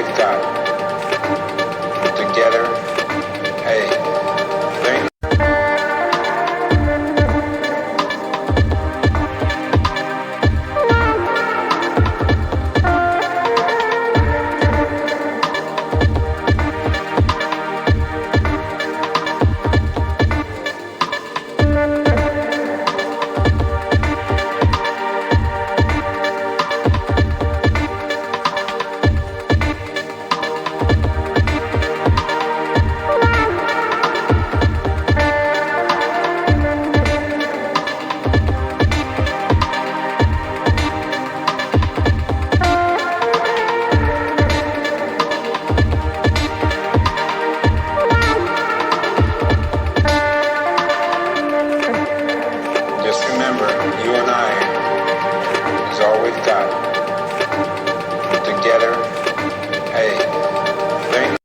we've got. Together, hey, there just remember, you and I is all we've got. Together, hey, there ain't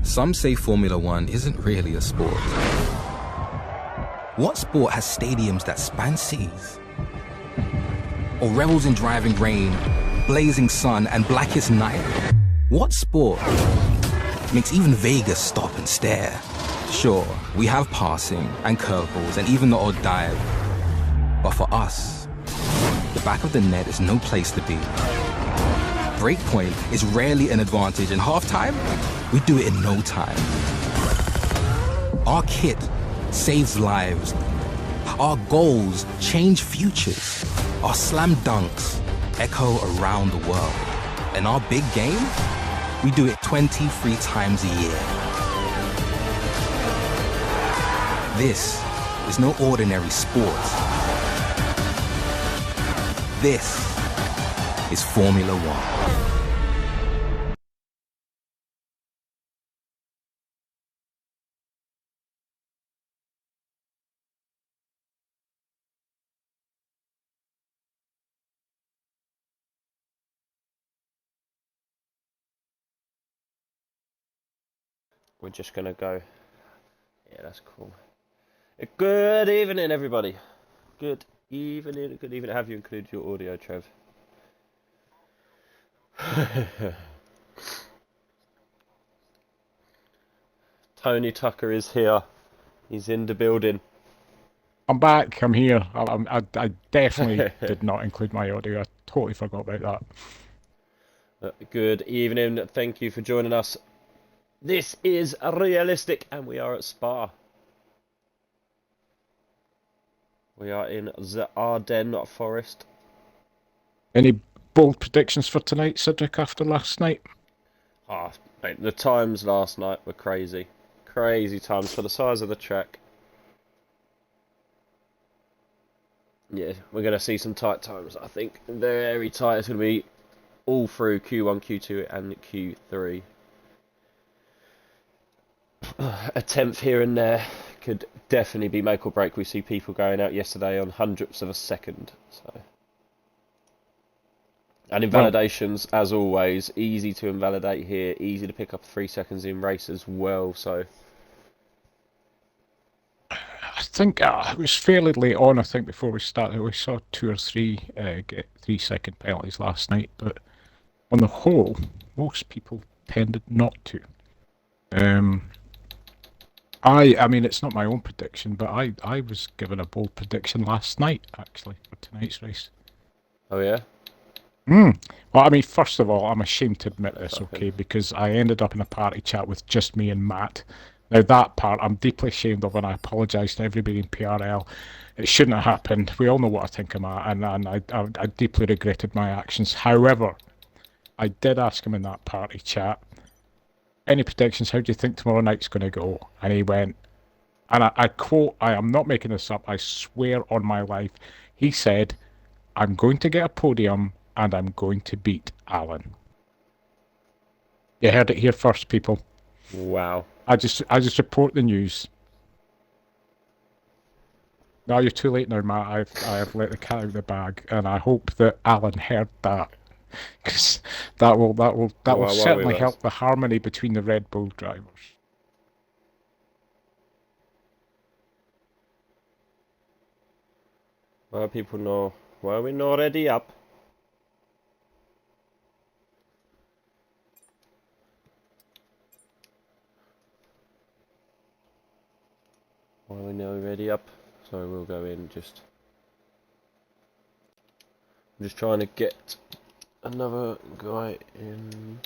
Some say Formula One isn't really a sport. What sport has stadiums that span seas? Or revels in driving rain, blazing sun, and blackest night? What sport makes even Vegas stop and stare? Sure, we have passing and curveballs and even the odd dive. But for us, the back of the net is no place to be. Breakpoint is rarely an advantage, and halftime, we do it in no time. Our kit saves lives. Our goals change futures. Our slam dunks echo around the world. And our big game, we do it 23 times a year. This is no ordinary sport. This is Formula One. We're just gonna go. Yeah, that's cool. Good evening, everybody. Good evening. Good evening. Have you included your audio, Trev? Tony Tucker is here. He's in the building. I'm back. I'm here. I definitely did not include my audio. I totally forgot about that. Good evening. Thank you for joining us. This is Realistic, and we are at Spa. We are in the Ardennes Forest. Any bold predictions for tonight, Cedric, after last night? Ah, mate, the times last night were crazy. Crazy times for the size of the track. Yeah, we're going to see some tight times, I think. Very tight. It's going to be all through Q1, Q2 and Q3. A tenth here and there could definitely be make or break. We see people going out yesterday on hundredths of a second. So, and invalidations, as always, easy to invalidate here, easy to pick up 3 seconds in race as well. So, I think it was fairly late on. I think before we started, we saw 2 or 3 get 3-second penalties last night. But on the whole, most people tended not to. I mean, it's not my own prediction, but I was given a bold prediction last night, actually, for tonight's race. oh yeah? Well, I mean, first of all, I'm ashamed to admit this, okay, because I ended up in a party chat with just me and Matt, Now that part I'm deeply ashamed of, and I apologise to everybody in PRL. It shouldn't have happened. We all know what I think of Matt, and I deeply regretted my actions. However, I did ask him in that party chat, any predictions, how do you think tomorrow night's going to go? And he went, and I quote, I am not making this up, I swear on my life, he said, I'm going to get a podium and I'm going to beat Alan. You heard it here first, people. Wow. I just report the news. No, you're too late now, Matt. I have let the cat out of the bag, and I hope that Alan heard that, because that will Why certainly with us? help the harmony between the Red Bull drivers. Well, people know. Well, we're not ready up. Well, we're now ready up. So we'll go in just. I'm just trying to get another guy in.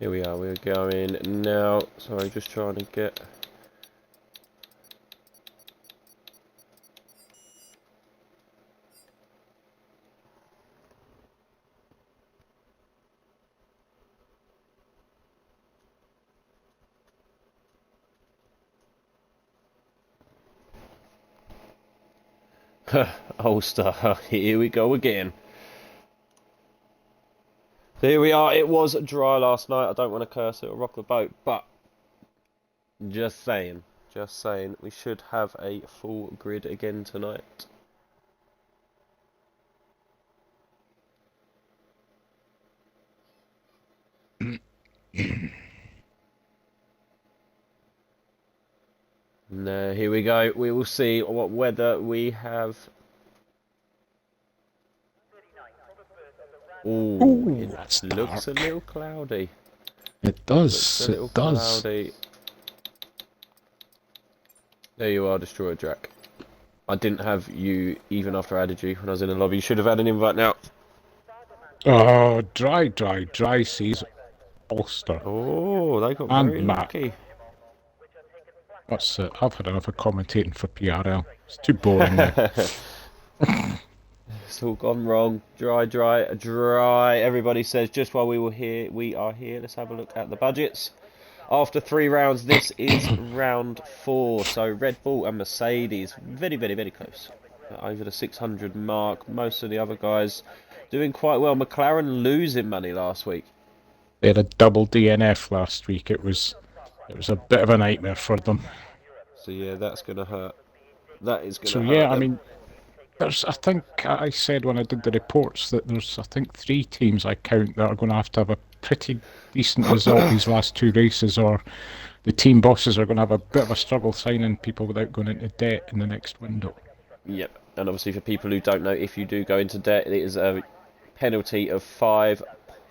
Here we are, we're going now. Sorry, just trying to get. Ulster, here we go again. Here we are. It was dry last night. I don't want to curse it or rock the boat, but just saying, we should have a full grid again tonight. Now, here we go. We will see what weather we have. Ooh, It that's looks dark. a little cloudy. It does. It does. Cloudy. There you are, Destroyer Jack. I didn't have you even after I added you when I was in the lobby. You should have had an invite now. Oh, dry seas, Ulster. Oh, they got And very Matt. lucky. That's it. I've had enough of commentating for PRL. It's too boring now. It's all gone wrong. Dry. Everybody says just while we are here. Let's have a look at the budgets. After 3 rounds, this is round 4. So Red Bull and Mercedes, very, very, very close. Over the 600 mark. Most of the other guys doing quite well. McLaren losing money last week. They had a double DNF last week. It was a bit of a nightmare for them. So yeah, that's gonna hurt. That is gonna So hurt. yeah, I them. mean, I think I said when I did the reports that there's, I think, 3 teams I count that are going to have a pretty decent result these last 2 races, or the team bosses are going to have a bit of a struggle signing people without going into debt in the next window. Yep, and obviously for people who don't know, if you do go into debt, it is a penalty of 5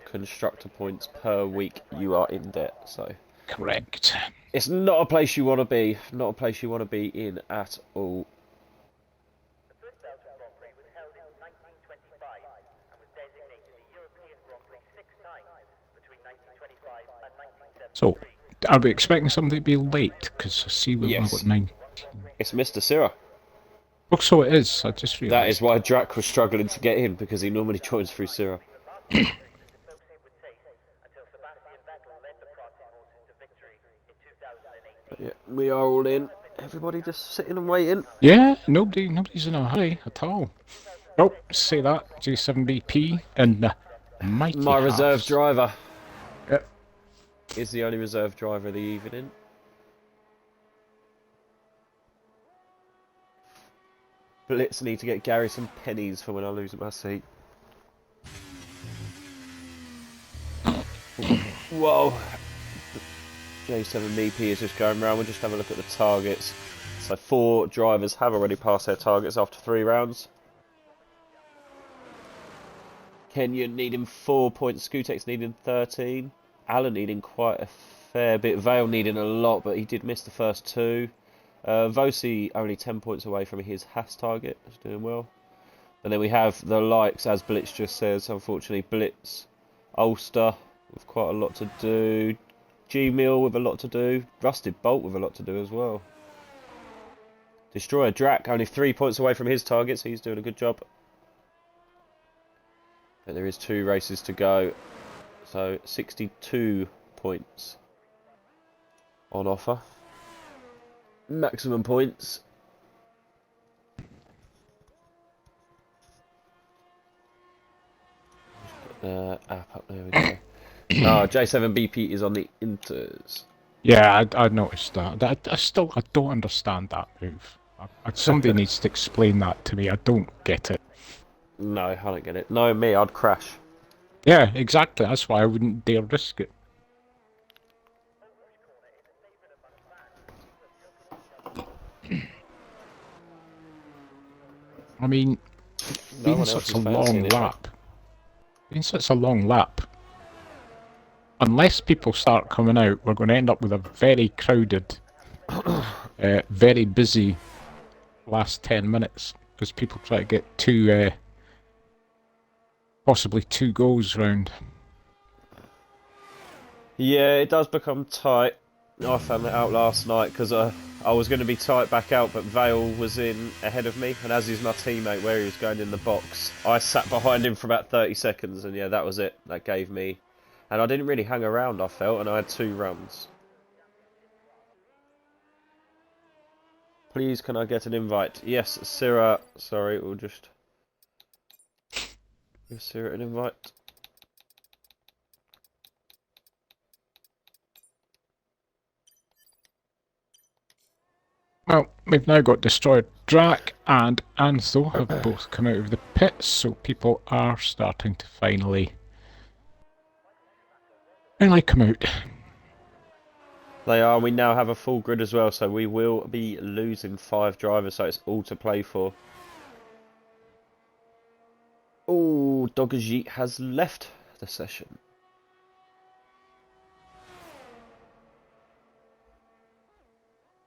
constructor points per week you are in debt. So Correct. it's not a place you want to be. Not a place you want to be in at all. So, are we expecting somebody to be late? Because I see we've only Yes. got 9. It's Mr. Syrah. Oh, so it is. I just realised. That is why Drac was struggling to get in, because he normally joins through Syrah. Yeah, we are all in. Everybody just sitting and waiting. Yeah, nobody's in a hurry at all. Oh, say that. J7BP and the mighty My reserve Haas. driver Yep. is the only reserve driver of the evening. Blitz need to get Gary some pennies for when I lose my seat. Whoa. J7BP is just going round. We'll just have a look at the targets. So 4 drivers have already passed their targets after 3 rounds. Kenyon needing 4 points. Skutex needing 13. Allen needing quite a fair bit. Vale needing a lot, but he did miss the first 2. Vosi only 10 points away from his Haas target. He's doing well. And then we have the likes, as Blitz just says, unfortunately, Blitz, Ulster with quite a lot to do. G-Mill with a lot to do. Rusted Bolt with a lot to do as well. Destroyer Drac only 3 points away from his target, so he's doing a good job. And there is 2 races to go. So 62 points on offer. Maximum points. App up there we go. Oh, J7BP is on the Inters. Yeah, I noticed that. I don't understand that move. Somebody needs to explain that to me. I don't get it. No, I don't get it. No, me, I'd crash. Yeah, exactly. That's why I wouldn't dare risk it. I mean, No being one else such is a fancying long it. lap, unless people start coming out, we're going to end up with a very crowded, very busy last 10 minutes as people try to get possibly 2 goals round. Yeah, it does become tight. I found that out last night because I was going to be tight back out, but Vale was in ahead of me, and as is my teammate where he was going in the box, I sat behind him for about 30 seconds, and yeah, that was it. That gave me... And I didn't really hang around, I felt, and I had 2 runs. Please, can I get an invite? Yes, Syrah. Sorry, we'll just... give Syrah an invite. Well, we've now got Destroyer Drac and Antho have both come out of the pits, so people are starting to finally come out. They are. We now have a full grid as well, so we will be losing 5 drivers, so it's all to play for. Oh, Dogajit has left the session.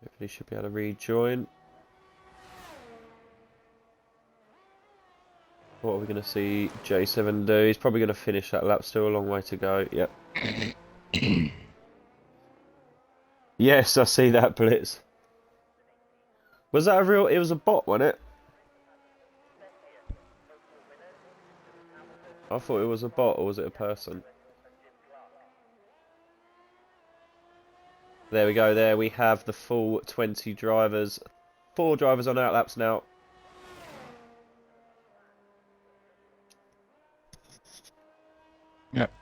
Hopefully should be able to rejoin. What are we going to see J7 do? He's probably going to finish that lap. Still a long way to go. Yep. Yes, I see that, Blitz. Was that a real... It was a bot, wasn't it? I thought it was a bot, or was it a person? There we go, there we have the full 20 drivers. 4 drivers on outlaps now. Yep.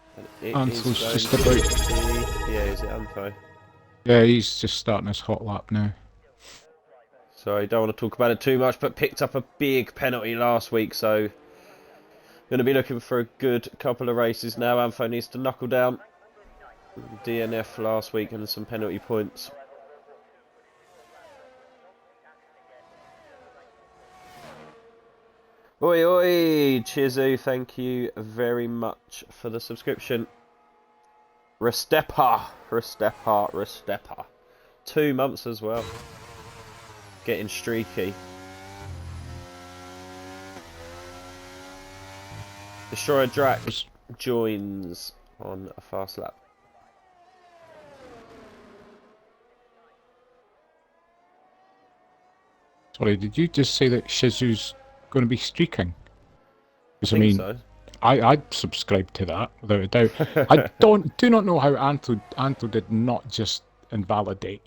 It Antho's is just going about... to be... Yeah, is it Antho? Yeah, he's just starting his hot lap now. Sorry, don't want to talk about it too much, but picked up a big penalty last week, so... Going to be looking for a good couple of races now. Antho needs to knuckle down. DNF last week and some penalty points. Oi oi, Chizu, thank you very much for the subscription. Restepa, Restepa, Restepa. 2 months as well. Getting streaky. Destroyer Drac joins on a fast lap. Sorry, did you just say that Shizu's going to be streaking? Because I think mean, so. I'd subscribe to that without a doubt. I do not know how Antho did not just invalidate.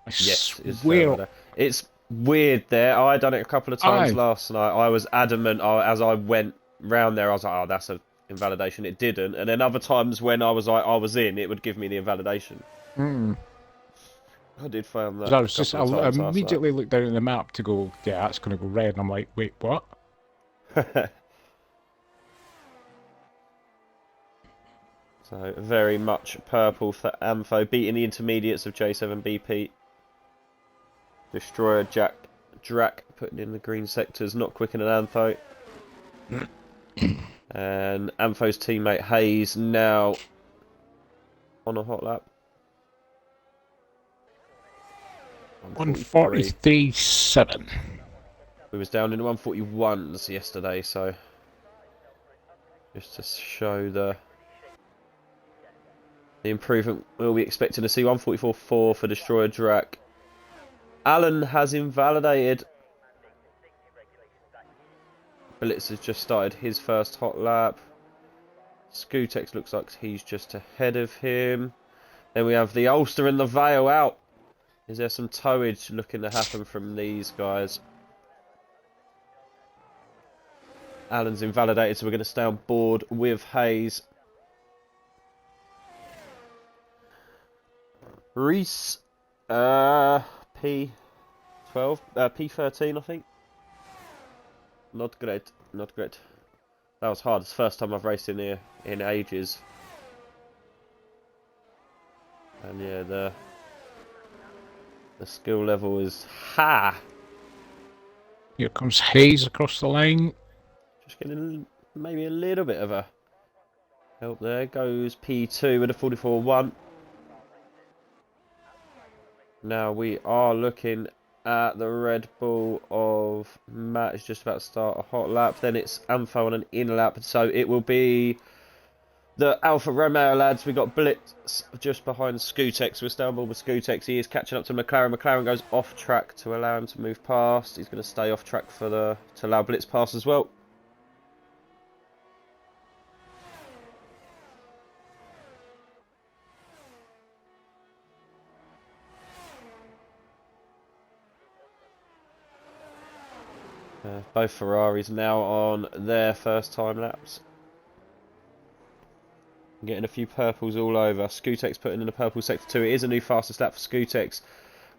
I Yes, swear. it's weird there. I done it a couple of times Aye. last night. I was adamant as I went round there. I was like, "Oh, that's a invalidation." It didn't, and then other times when I was like, I was in, it would give me the invalidation. I did find that. I was just, I couple of times last night. immediately looked down at the map to go, yeah, that's going to go red, and I'm like, wait, what? So very much purple for Antho, beating the intermediates of J7BP. Destroyer Drac putting in the green sectors, not quicker than Antho. And Ampho's teammate Hayes now on a hot lap. 143.7. We was down in 141s yesterday, so just to show the improvement we'll be expecting to see. 144.4 for Destroyer Drac. Alan has invalidated. Blitz has just started his first hot lap. Scootex looks like he's just ahead of him. Then we have the Ulster and the Vale out. Is there some towage looking to happen from these guys? Alan's invalidated, so we're going to stay on board with Hayes. Reese, P12, P13, I think. Not great, not great. That was hard. It's the first time I've raced in here in ages. And yeah, the skill level is ha. Here comes Hayes across the line. Just getting maybe a little bit of a help there. Goes P2 with a 44.1. Now we are looking at the Red Bull of Matt is just about to start a hot lap. Then it's Ampho on an in lap. So it will be the Alfa Romeo lads. We got Blitz just behind Scootex. We're still on board with Scootex. He is catching up to McLaren. McLaren goes off track to allow him to move past. He's going to stay off track for to allow Blitz pass as well. Both Ferraris now on their first time laps. Getting a few purples all over. Scootex putting in a purple sector 2. It is a new fastest lap for Scootex.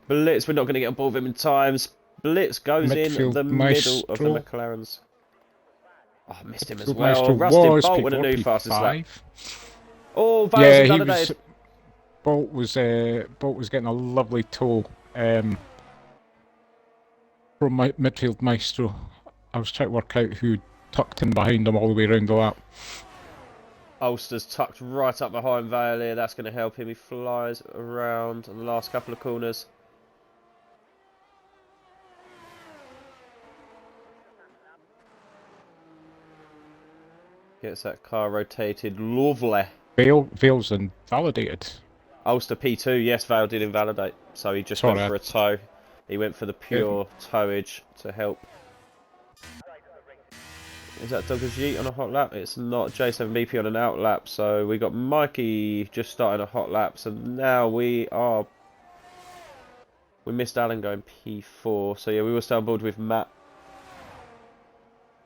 Blitz, we're not going to get on board with him in times. Blitz goes in the middle of the McLarens. Oh, I missed him as well. Rustin Bolt with a new fastest lap. Oh, Vale's invalidated. Bolt was getting a lovely tow from my midfield maestro. I was trying to work out who tucked in behind him all the way around the lap. Ulster's tucked right up behind Vale here. That's going to help him. He flies around in the last couple of corners. Gets that car rotated. Lovely. Vale's invalidated. Ulster P2. Yes, Vale did invalidate. So he just went for a tow. He went for the pure towage to help. Is that Douglas Yeet on a hot lap? It's not. J7BP on an out lap. So we got Mikey just starting a hot lap. So now we missed Alan going P4. So yeah, we will stay on board with Matt.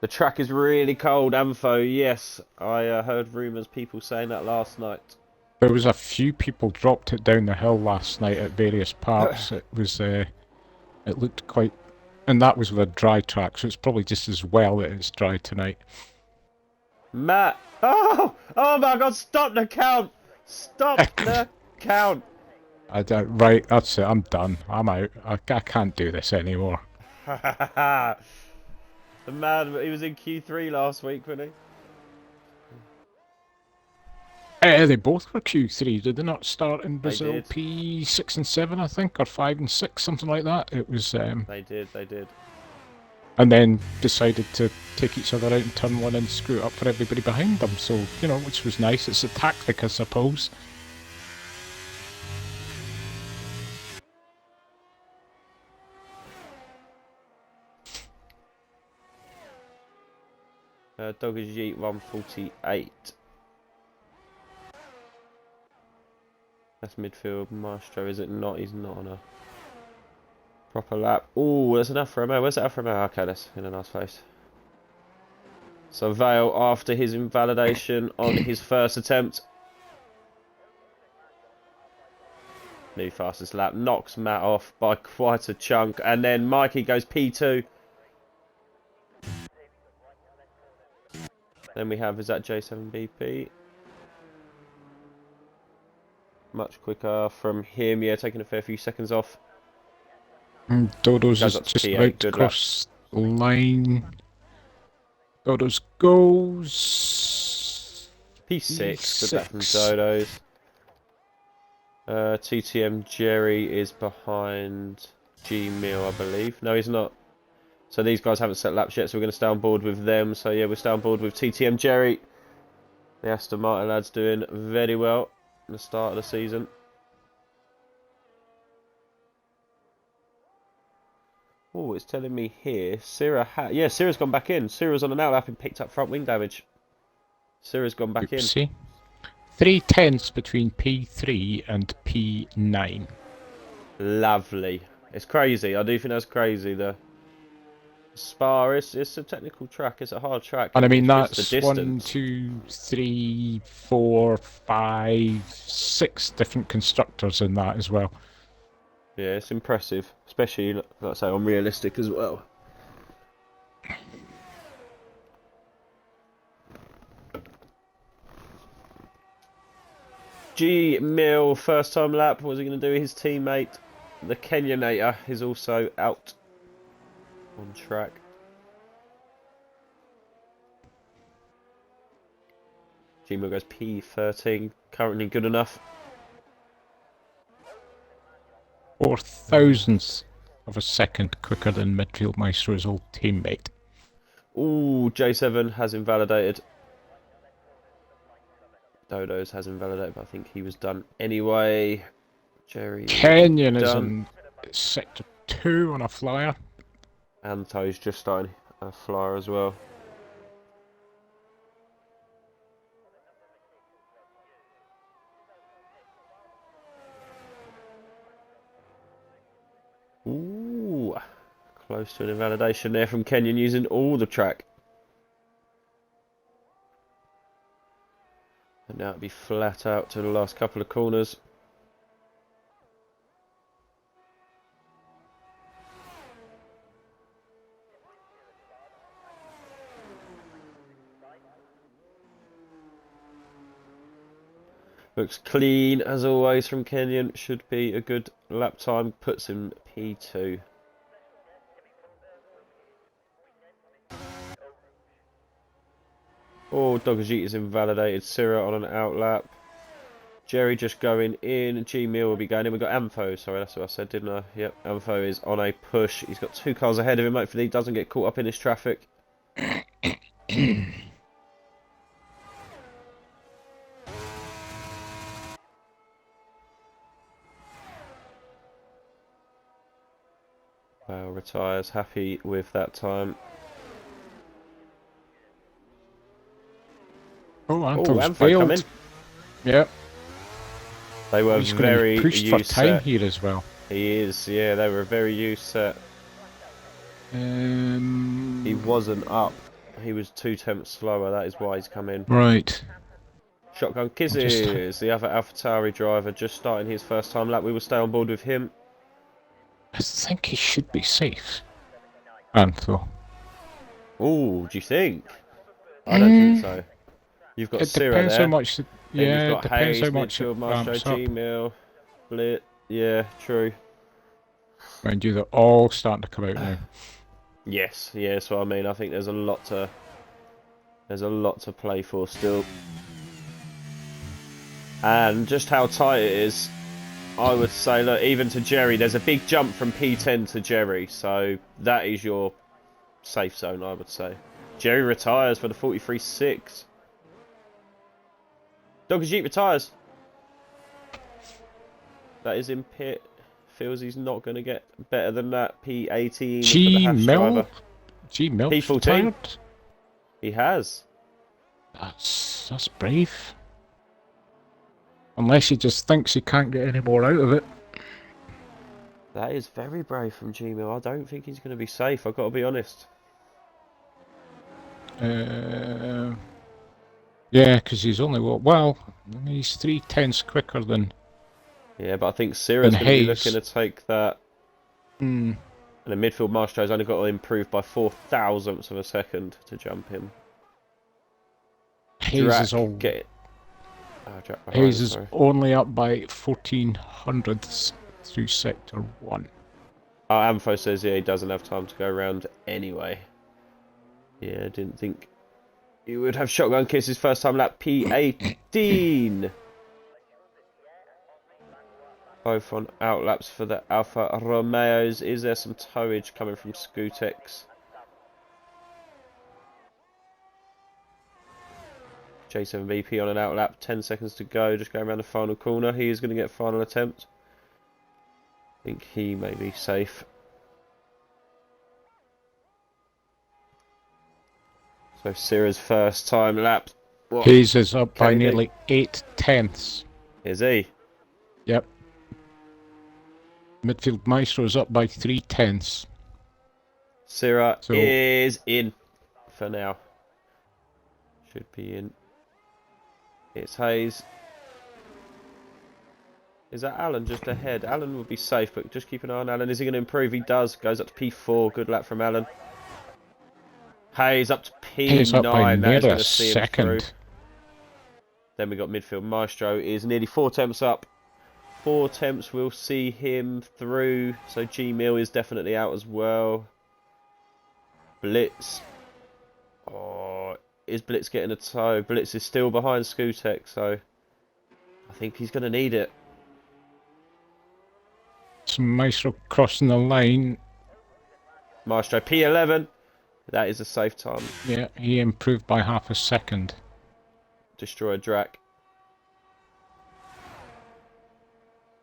The track is really cold, Ampho. Yes, I heard rumours, people saying that last night. There was a few people dropped it down the hill last night at various parts. It was, it looked quite, and that was with a dry track, so it's probably just as well that it's dry tonight. Matt, oh my God! Stop the count! Stop the count! Right, that's it. I'm done. I'm out. I can't do this anymore. The man, he was in Q3 last week, wasn't he? They both were Q3. Did they not start in Brazil P6 and 7, I think, or 5 and 6, something like that? It was. They did. And then decided to take each other out in turn 1 and screw it up for everybody behind them. So, you know, which was nice. It's a tactic, I suppose. Doggers Yeet 148. That's midfield Maestro, is it not? He's not on a proper lap. Oh, there's an Alfa Romeo. Where's the Alfa Romeo? Okay, that's in a nice place. So Vale, after his invalidation on his first attempt, new fastest lap, knocks Matt off by quite a chunk, and then Mikey goes P2. Then we have, is that J7BP? Much quicker from him, yeah, taking a fair few seconds off. Dodo's is just about to cross the line. Dodos goes. P6, the back from P6. Dodos. TTM Jerry is behind G Mill, I believe. No, he's not. So these guys haven't set laps yet, so we're going to stay on board with them. So yeah, we'll stay on board with TTM Jerry. The Aston Martin lad's doing very well at the start of the season. Oh, it's telling me here, yeah, Sira's gone back in. Sira's on an outlap and picked up front wing damage. Sira's gone back in. Oopsie. 3/10 between P3 and P9. Lovely. It's crazy. I do think that's crazy. The Spa, it's a technical track. It's a hard track. And I mean, It's just that's the 1, distance. 2, 3, 4, 5, 6 different constructors in that as well. Yeah, it's impressive. Especially, like I say, on realistic as well. G Mill, first time lap. What's he going to do? His teammate, the Kenyanator, is also out on track. G Mill goes P13, currently good enough. 4,000th of a second quicker than Midfield Maestro's old teammate. Ooh, J7 has invalidated. Dodos has invalidated, but I think he was done anyway. Jerry. Kenyon is done. in sector 2 on a flyer. And Toe's just starting a flyer as well. Ooh, close to an invalidation there from Kenyon using all the track. And now it'll be flat out to the last couple of corners. Looks clean as always from Kenyon. Should be a good lap time. Puts him P2. Oh, Dogajit is invalidated. Sira on an outlap. Jerry just going in. G Mill will be going in. We've got Ampho. Sorry, that's what I said, didn't I? Yep, Ampho is on a push. He's got 2 cars ahead of him. Hopefully he doesn't get caught up in this traffic. Well, retires. Happy with that time. Oh, Oh, Anto's Ampho come in. failed. Yep. They were He's going to very be pushed for used time set. here as well. He is, yeah, they were very used set. He wasn't up. He was 2 tenths slower, that is why he's come in. Right. Shotgun Kisses, the other AlphaTauri driver, just starting his first time lap. We will stay on board with him. I think he should be safe. Antho. Ooh, do you think? I don't think so. You've got It Sira depends there. how much. Then Yeah, you've it got depends Hayes, how much it Mitchell, Mastro, ramps up. G-Mill, Blit. Yeah, true. Mind you, they're all starting to come out now. Yes, yeah, that's what I mean. I think there's a lot to play for still. And just how tight it is, I would say, look, even to Jerry, there's a big jump from P10 to Jerry, so that is your safe zone, I would say. Jerry retires for the 43.6. Dogajit retires. That is in pit. Feels he's not going to get better than that. P18 for the G Hash Mill. driver. G Mill. P14. He has. That's brave. Unless he just thinks he can't get any more out of it. That is very brave from G-Mill. I don't think he's going to be safe, I've got to be honest. Yeah, because he's only well, he's 3/10 quicker than. Yeah, but I think Sira's going to be Hayes. looking to take that. And the midfield Mastro's only got to improve by 0.004 of a second to jump him. Hayes Drac is all. get it. Oh, Drac behind, Hayes is sorry. only up by 1400ths through sector 1. Oh, Ampho says, yeah, he doesn't have time to go around anyway. Yeah, I didn't think He would have shotgun kisses first time lap P18. Both on outlaps for the Alfa Romeos. Is there some towage coming from Scootex? J7BP on an outlap, 10 seconds to go, just going around the final corner. He is going to get final attempt. I think he may be safe. So Sierra's first time lap. What? Hayes is up by KD. nearly 8/10. Is he? Yep. Midfield Maestro is up by 3/10. Sierra So- is in for now. Should be in. It's Hayes. Is that Alan just ahead? Alan would be safe, but just keep an eye on Alan. Is he going to improve? He does. Goes up to P4. Good lap from Alan. Hayes up to P9. Hayes up by That is nearly going a to see him through. second. Then we got midfield Maestro is nearly 4 temps up. 4 temps will see him through. So G Mill is definitely out as well. Blitz. Oh, is Blitz getting a tow? Blitz is still behind Scootex, so I think he's going to need it. Some Maestro crossing the line. Maestro P11. That is a safe time. Yeah, he improved by half a second. Destroy Drac.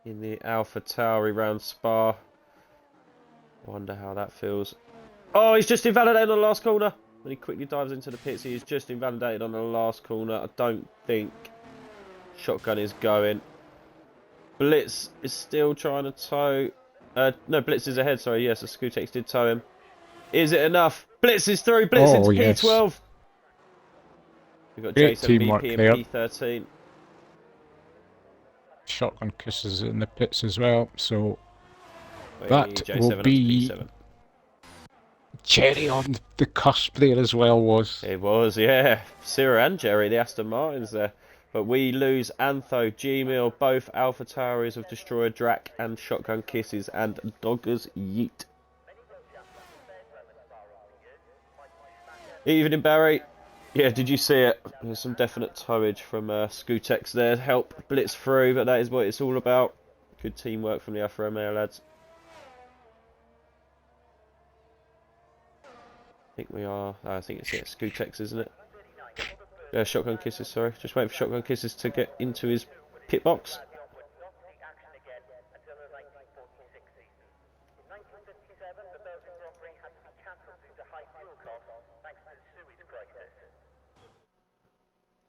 In the Alpha Tauri round Spa. Wonder how that feels. Oh, he's just invalidated on the last corner. When he quickly dives into the pits, he is just invalidated on the last corner. I don't think Shotgun is going. Blitz is still trying to tow. No, Blitz is ahead, sorry. Yes, the Scootex did tow him. Is it enough? Blitz is through. Blitz into yes. P12. We've got Great Jason teamwork BP there. and P13. Shotgun kisses in the pits as well, so Wait, that J7 will up to be P7. cherry on the cusp there as well was. It was, yeah. Sierra and Jerry, the Aston Martins there. But we lose Antho, G-Mill, both Alpha Towers of Destroyer Drac and Shotgun Kisses and Doggers Yeet. Evening, Barry. Yeah, did you see it? There's some definite towage from Scootex there. Help blitz through, but that is what it's all about. Good teamwork from the Alfa Romeo lads. I think we are. I think it's Scootex, isn't it? Yeah, Shotgun Kisses, sorry. Just waiting for Shotgun Kisses to get into his pit box.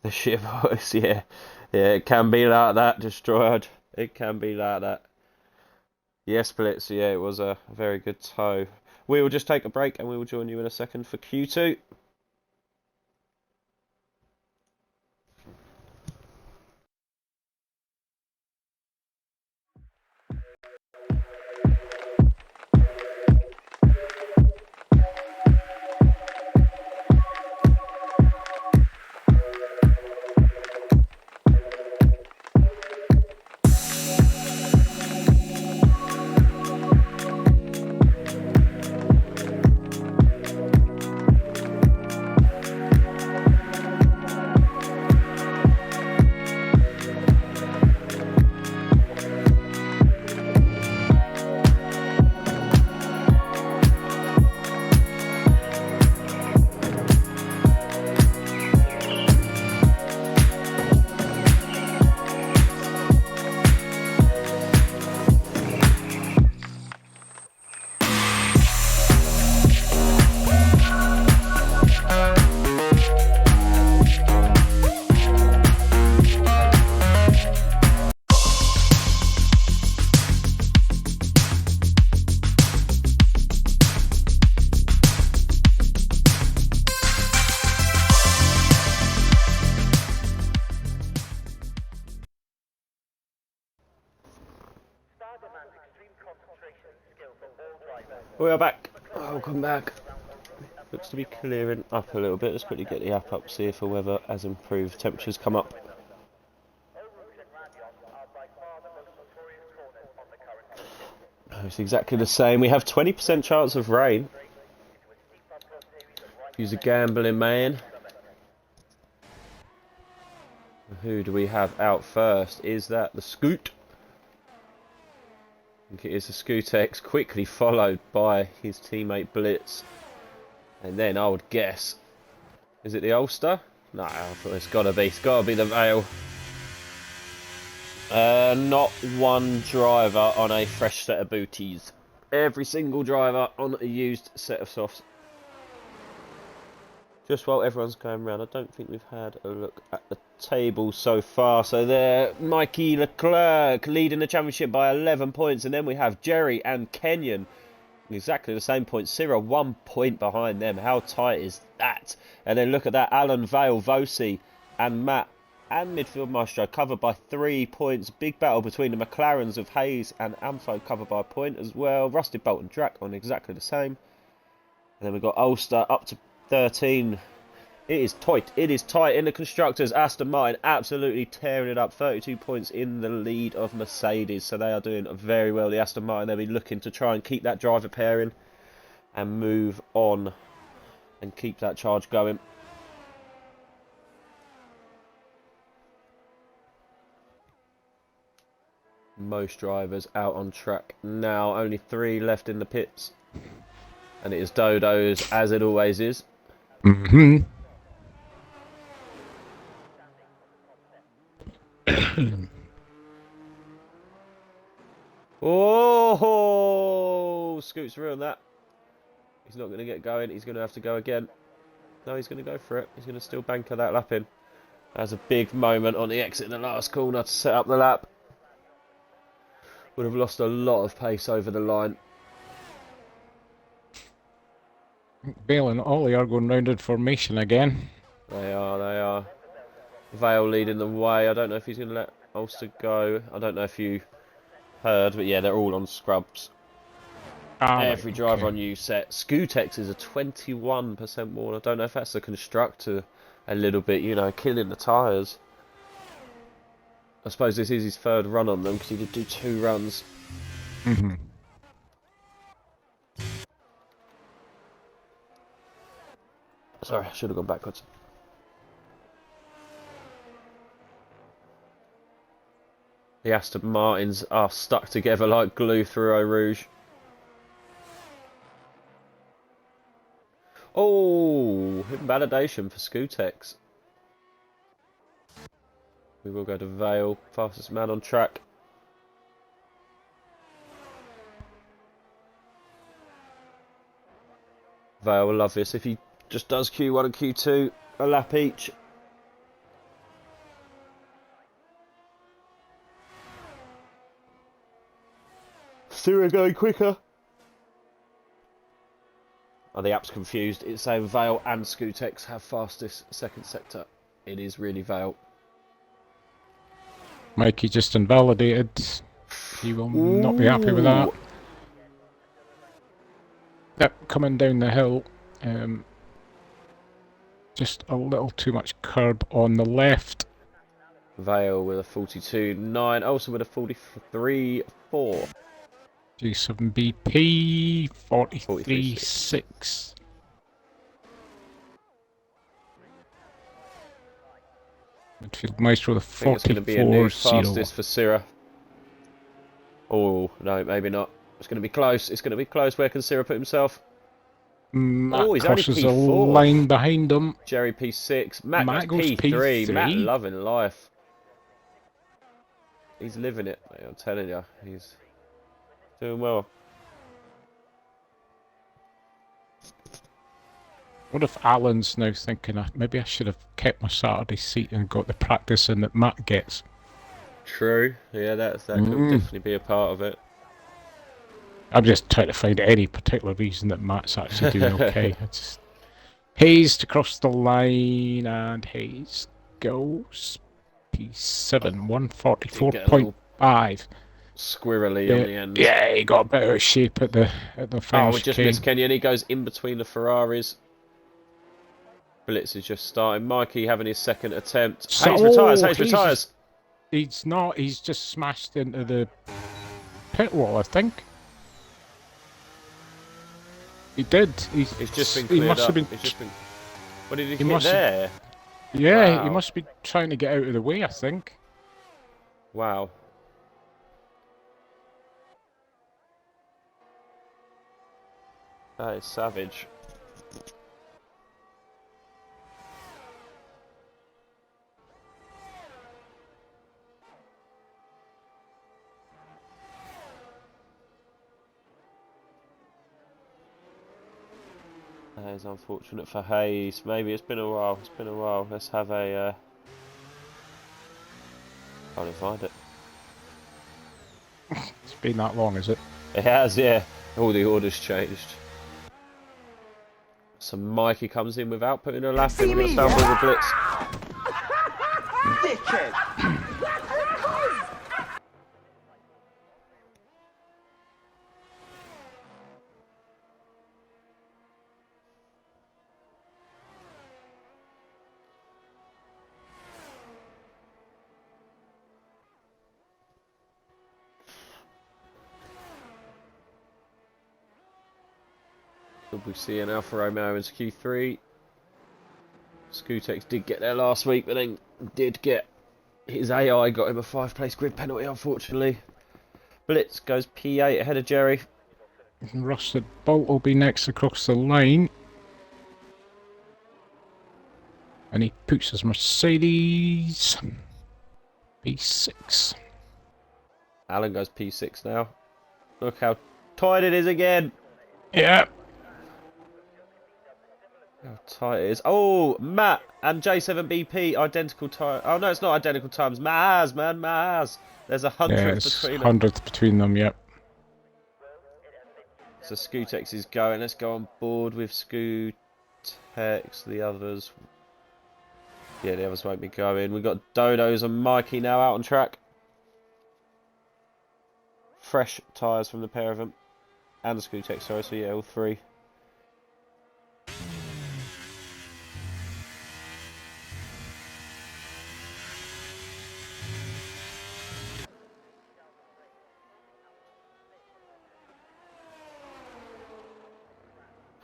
The shit voice, yeah. Yeah, it can be like that, Destroyed. It can be like that. Yes, Blitz, yeah, it was a very good tow. We will just take a break and we will join you in a second for Q2. We are back. Welcome back. Looks to be clearing up a little bit. Let's quickly get the app up, see if the weather has improved. Temperatures come up. It's exactly the same. We have 20% chance of rain. Use a gambling man. Who do we have out first? Is that the Scoot? I think it is the Scootex, quickly followed by his teammate Blitz. And then I would guess, is it the Ulster? No, it's gotta be the Vale. Not one driver on a fresh set of booties. Every single driver on a used set of softs. Just while everyone's going around, I don't think we've had a look at the table so far. So there, Mikey Leclerc leading the championship by 11 points. And then we have Jerry and Kenyon. Exactly the same point. Cyril 1 point behind them. How tight is that? And then look at that. Alan, Vale, Vosi and Matt and Midfield Maestro covered by 3 points. Big battle between the McLarens of Hayes and Amfo covered by a point as well. Rusted Bolt and Drac on exactly the same. And then we've got Ulster up to 13. It is tight. It is tight in the constructors. Aston Martin absolutely tearing it up. 32 points in the lead of Mercedes. So they are doing very well. The Aston Martin, they'll be looking to try and keep that driver pairing and move on and keep that charge going. Most drivers out on track now. Only 3 left in the pits. And it is Dodo's, as it always is. Mm-hmm. Oh, Scoot's ruined that. He's not going to get going. He's going to have to go again. No, he's going to go for it. He's going to still banker that lap in. That's a big moment on the exit in the last corner to set up the lap. Would have lost a lot of pace over the line. Bale and Ollie are going round in formation again. They are. Vale leading the way. I don't know if he's going to let Ulster go. I don't know if you heard, but yeah, they're all on scrubs. Every driver on new set. Scootex is a 21% more. I don't know if that's the constructor a little bit, you know, killing the tyres. I suppose this is his 3rd run on them because he did do 2 runs. Mm-hmm. Sorry, I should have gone backwards. The Aston Martins are stuck together like glue through Eau Rouge. Oh, validation for Scootex. We will go to Vale, fastest man on track. Vale will love this if he just does Q1 and Q2, a lap each. Sura going quicker. Oh, the app's confused. It's saying Vale and Scootex have fastest second sector. It is really Vale. Mikey just invalidated. He will not be happy with that. Yep, coming down the hill. Just a little too much curb on the left. Vale with a 42.9, also with a 43.4. G7BP 43.6. Midfield Maestro the 44.0. It's going to be a new fastest for Syrah. Oh, no, maybe not. It's going to be close. It's going to be close. Where can Syrah put himself? Matt he's only crosses a P4. line behind him. Jerry P6. Matt goes goes P3. P3. Matt loving life. He's living it, mate, I'm telling you. He's doing well. What if Alan's now thinking, maybe I should have kept my Saturday seat and got the practice in that Matt gets? True. Yeah, that could definitely be a part of it. I'm just trying to find any particular reason that Matt's actually doing okay. Hayes to cross the line, and Hayes goes P7, 144.5. Squirrely on the end. Yeah, he got a bit out of shape at the final. Oh, we just missed Kenyon. He goes in between the Ferraris. Blitz is just starting. Mikey having his second attempt. Hayes retires. Hayes retires. He's not. He's just smashed into the pit wall, I think. He did. He's just been cleared up. What did he hit there? Yeah, he Wow. must be trying to get out of the way, I think. Wow. That is savage. That is unfortunate for Hayes. Maybe it's been a while. It's been a while. Let's have a. Can't find it. It's been that long, is it? It has, yeah. All the orders changed. So Mikey comes in without putting a lap in. We're going to start with the blitz. Could we see an Alfa Romeo into Q3? Scootex did get there last week, but then did get his AI got him a 5-place grid penalty, unfortunately. Blitz goes P8 ahead of Jerry. Rusted Bolt will be next across the line. And he puts his Mercedes P6. Alan goes P6 now. Look how tight it is again. Yeah. How tight it is. Oh, Matt and J7BP identical time. Oh no, it's not identical times. Maz, man, Maz. There's 100th Yeah, it's between them. 100th between them, yep. So Scootex is going. Let's go on board with Scootex. The others. Yeah, the others won't be going. We've got Dodos and Mikey now out on track. Fresh tyres from the pair of them. And the Scootex, sorry. So yeah, all three.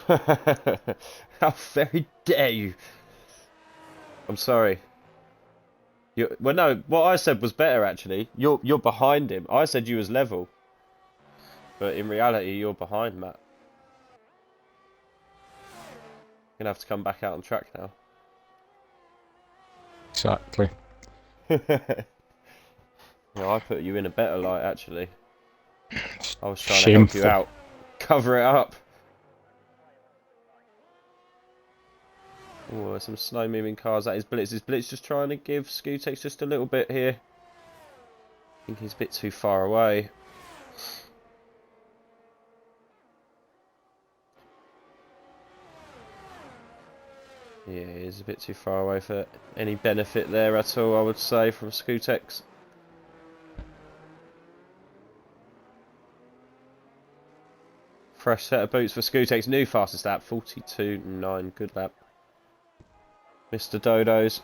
How very dare you? I'm sorry. Well, no. What I said was better actually. You're behind him. I said you was level, but in reality you're behind Matt. You're gonna have to come back out on track now. Exactly. Yeah, I put you in a better light actually. I was trying Shameful. to help you out. Cover it up. Oh, some slow moving cars. That is Blitz. Is Blitz just trying to give Scootex just a little bit here? I think he's a bit too far away. Yeah, he's a bit too far away for any benefit there at all, I would say, from Scootex. Fresh set of boots for Scootex. New fastest lap, 42.9. Good lap. Mr. Dodos.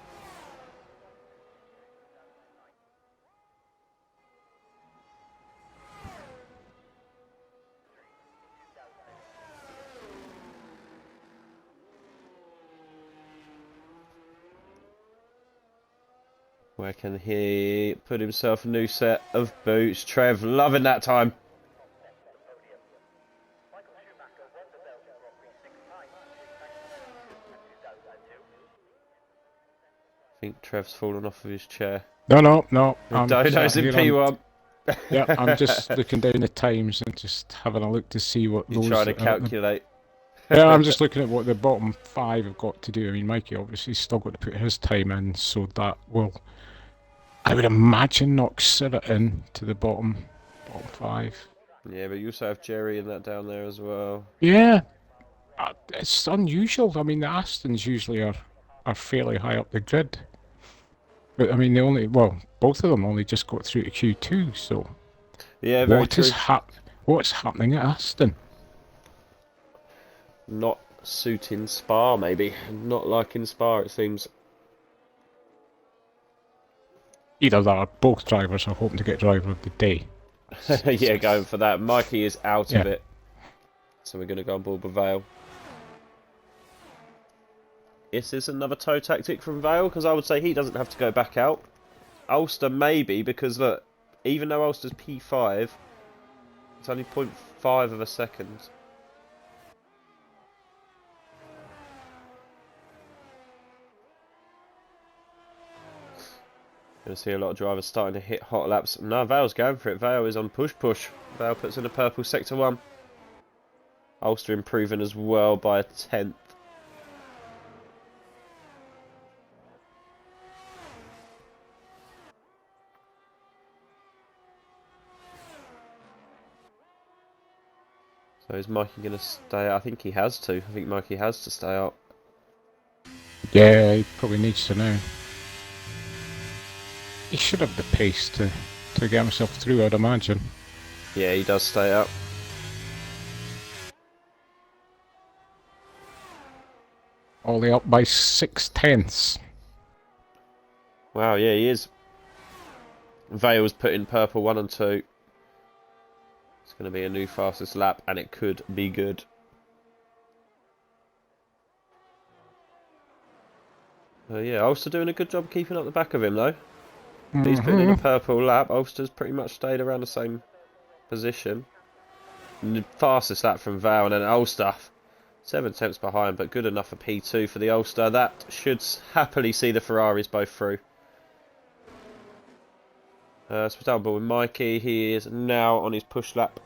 Where can he put himself a new set of boots? Trev, loving that time. I think Trev's fallen off of his chair. No. Dodos in P1. Yeah, I'm just looking down the times and just having a look to see what You're those trying to that are at the- calculate. Yeah, I'm just looking at what the bottom 5 have got to do. I mean, Mikey obviously still got to put his time in, so that will, I would imagine, knock Sirrett in to the bottom 5. Yeah, but you also have Jerry in that down there as well. Yeah, it's unusual. I mean, the Astons usually are fairly high up the grid. But I mean, both of them only just got through to Q2, so Yeah, very true. What's happening at Aston? Not suiting Spa, maybe. Not like in Spa, it seems. Either that or both drivers are hoping to get driver of the day. Yeah, going for that. Mikey is out of Yeah. it. So we're going to go on board with Vale. Is this another toe tactic from Vale? Because I would say he doesn't have to go back out. Ulster maybe, because look, even though Ulster's P5, it's only 0.5 of a second. Going to see a lot of drivers starting to hit hot laps. No, Vale's going for it. Vale is on push. Vale puts in a purple sector 1. Ulster improving as well by a 10th. So is Mikey going to stay out? I think he has to. I think Mikey has to stay out. Yeah, he probably needs to now. He should have the pace to get himself through, I'd imagine. Yeah, he does stay out. Ollie up by 6/10. Wow, yeah, he is. Vale's put in purple 1 and 2. It's going to be a new fastest lap, and it could be good. Yeah, Ulster doing a good job keeping up the back of him, though. He's putting in a purple lap. Ulster's pretty much stayed around the same position. And the fastest lap from Vale, and then Ulster 7 tenths behind, but good enough for P2 for the Ulster. That should happily see the Ferraris both through. So we're down ball with Mikey. He is now on his push lap.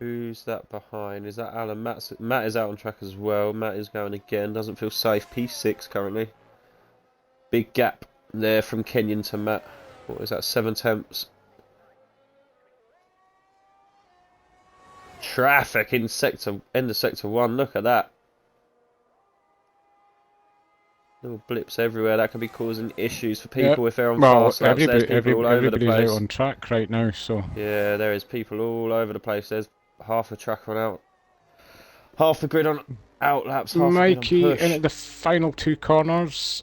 Who's that behind? Is that Alan? Matt is out on track as well. Matt is going again. Doesn't feel safe. P6 currently. Big gap there from Kenyon to Matt. What is that? 7 tenths. Traffic in end of sector 1. Look at that. Little blips everywhere. That could be causing issues for people if they're on fast laps. There's people all over the place. Everybody's out on track right now, so... Yeah, there is people all over the place. There's half the track on out. Half the grid on out laps, half Mikey the grid on push. in at the final 2 corners.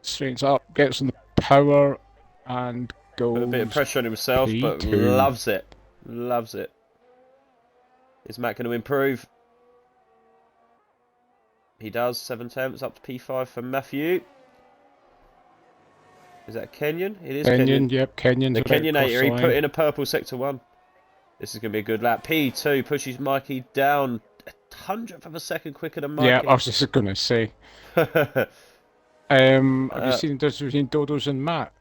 Straightens up, gets on the power, and goes... Put a bit of pressure on himself, but P2. loves it. Loves it. Is Matt going to improve? He does. 7 tenths up to P5 for Matthew. Is that Kenyon? It is Kenyon. Yep, Kenyon's The Kenyonator, he put in a purple sector 1. This is going to be a good lap. P2 pushes Mikey down a 100th of a second quicker than Mikey. Yeah, I was just going to say. Have you seen the difference between Dodos and Matt?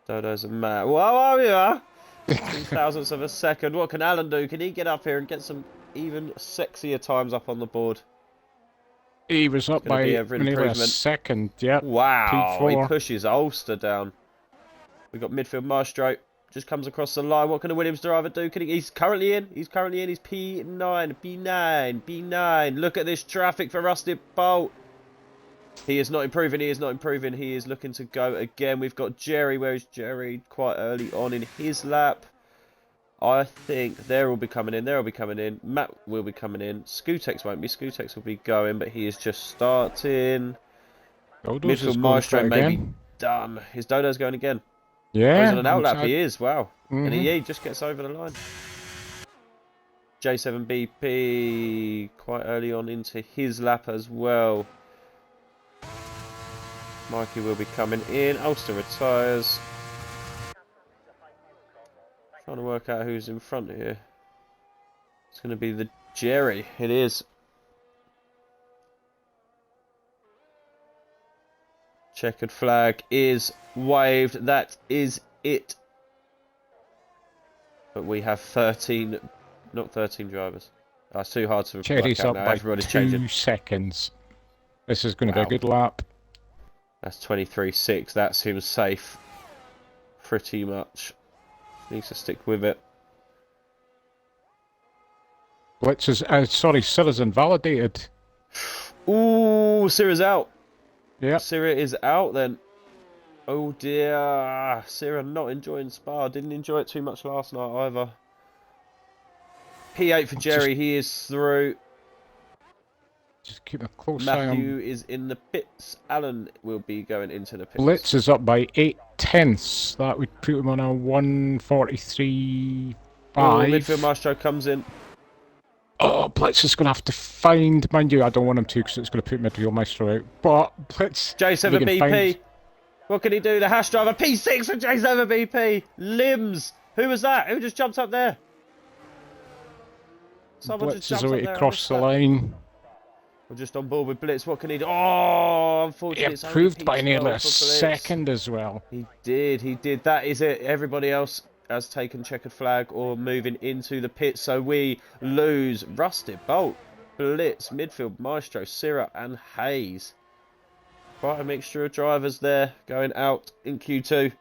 Dodo's and Matt. Whoa, we are. 2 thousandths of a second. What can Alan do? Can he get up here and get some even sexier times up on the board? He was up by nearly a second, yeah. Wow, P4. he pushes Ulster down. We've got midfield Maestro. Just comes across the line. What can a Williams driver do? He's currently in. He's P9. B9. Look at this traffic for Rusty Bolt. He is not improving. He is looking to go again. We've got Jerry. Where is Jerry? Quite early on in his lap. I think they'll all be coming in. Matt will be coming in. Scootex won't be. Scootex will be going, but he is just starting. Dodos Midfield Maestro may be done. His Dodo's going again. Yeah. He's on an outlap. He is. Wow. And he just gets over the line. J7BP quite early on into his lap as well. Mikey will be coming in. Ulster retires. Trying to work out who's in front here. It's going to be the Jerry. It is. Checkered flag is waved. That is it. But we have 13, not 13 drivers. That's too hard to Cherry's work out up now. by Everybody's 2 changing. seconds. This is going to be a good lap. That's 23.6. That's him safe. Pretty much. Needs to stick with it. Blitz is... Sirra's invalidated. Ooh, Syrah's out. Yeah. Syrah is out then. Oh dear. Syrah not enjoying Spa. Didn't enjoy it too much last night either. P8 for Jerry. He is through. Just keep a close eye Matthew on. is in the pits. Alan will be going into the pits. Blitz is up by 8/10. That would put him on a 1:43.5. Oh, midfield maestro comes in. Oh, Blitz is going to have to find. Mind you, I don't want him to because it's going to put midfield maestro out. But Blitz. J7BP. What can he do? The hash driver. P6 for J7BP. Limbs. Who was that? Who just jumped up there? Someone Blitz just is jumped away up there. across the line. We're just on board with Blitz. What can he do? Oh, unfortunately, He it's only improved by P12 nearly for a Blitz. second as well. He did. That is it. Everybody else has taken checkered flag or moving into the pit. So we lose Rusted Bolt, Blitz, midfield maestro, Syrup and Hayes. Quite a mixture of drivers there going out in Q2.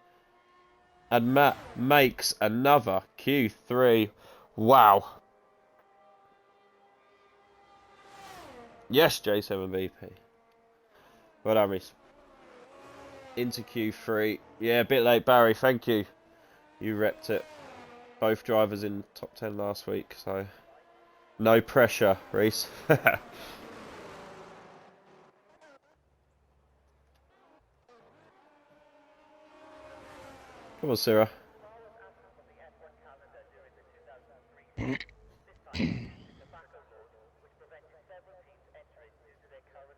And Matt makes another Q3. Wow. Yes, J7BP. Well done, Reese. Into Q3. Yeah, a bit late, Barry. Thank you. You repped it. Both drivers in top 10 last week, so no pressure, Reese. Come on, Sarah.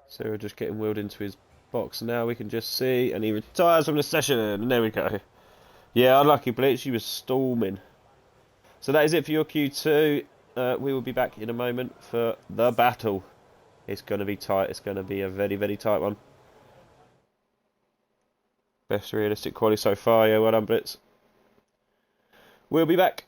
Sarah just getting wheeled into his box now. We can just see, and he retires from the session. And there we go. Yeah, unlucky Blitz. She was storming. So that is it for your Q2. We will be back in a moment for the battle. It's going to be tight. It's going to be a very, very tight one. Best realistic quality so far. Yeah, well done, Blitz. We'll be back.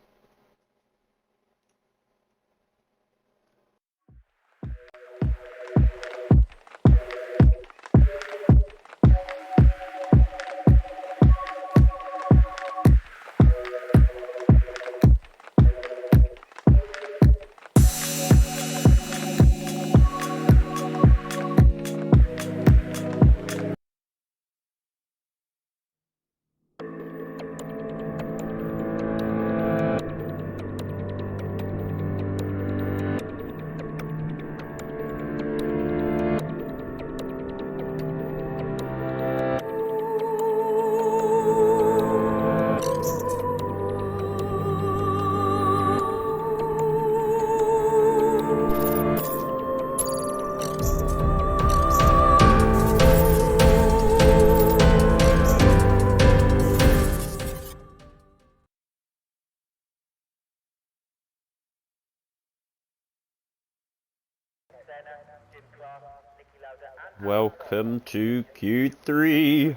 Welcome to Q3.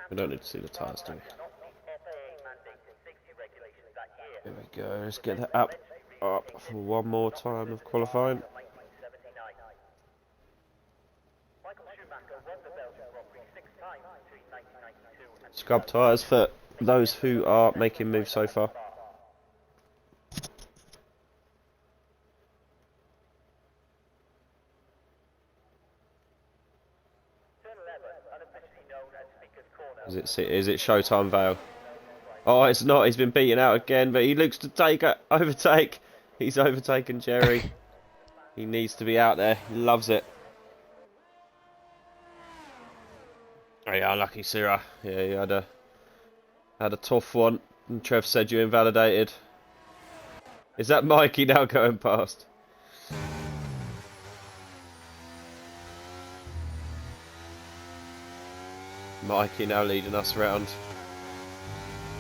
We don't need to see the tyres, do we? There we go. Let's get that up for one more time of qualifying. Scrub tyres for those who are making moves so far. Is it Showtime Vale? Oh, it's not. He's been beaten out again, but he looks to overtake. He's overtaken Jerry. He needs to be out there. He loves it. Oh yeah, lucky Syrah. Yeah, you had a tough one. And Trev said you invalidated. Is that Mikey now going past? Mikey now leading us around.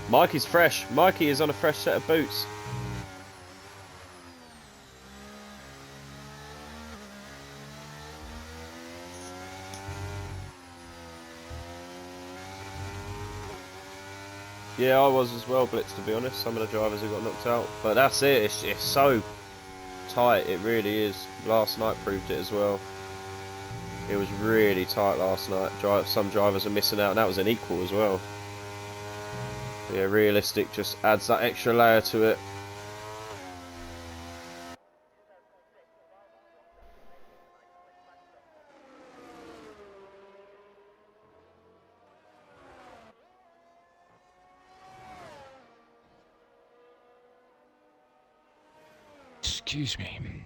Mikey's fresh. Mikey is on a fresh set of boots. Yeah, I was as well, Blitz, to be honest. Some of the drivers who got knocked out. But that's it. It's so tight. It really is. Last night proved it as well. It was really tight last night. Some drivers are missing out, and that was an equal as well. Yeah, realistic just adds that extra layer to it. Excuse me.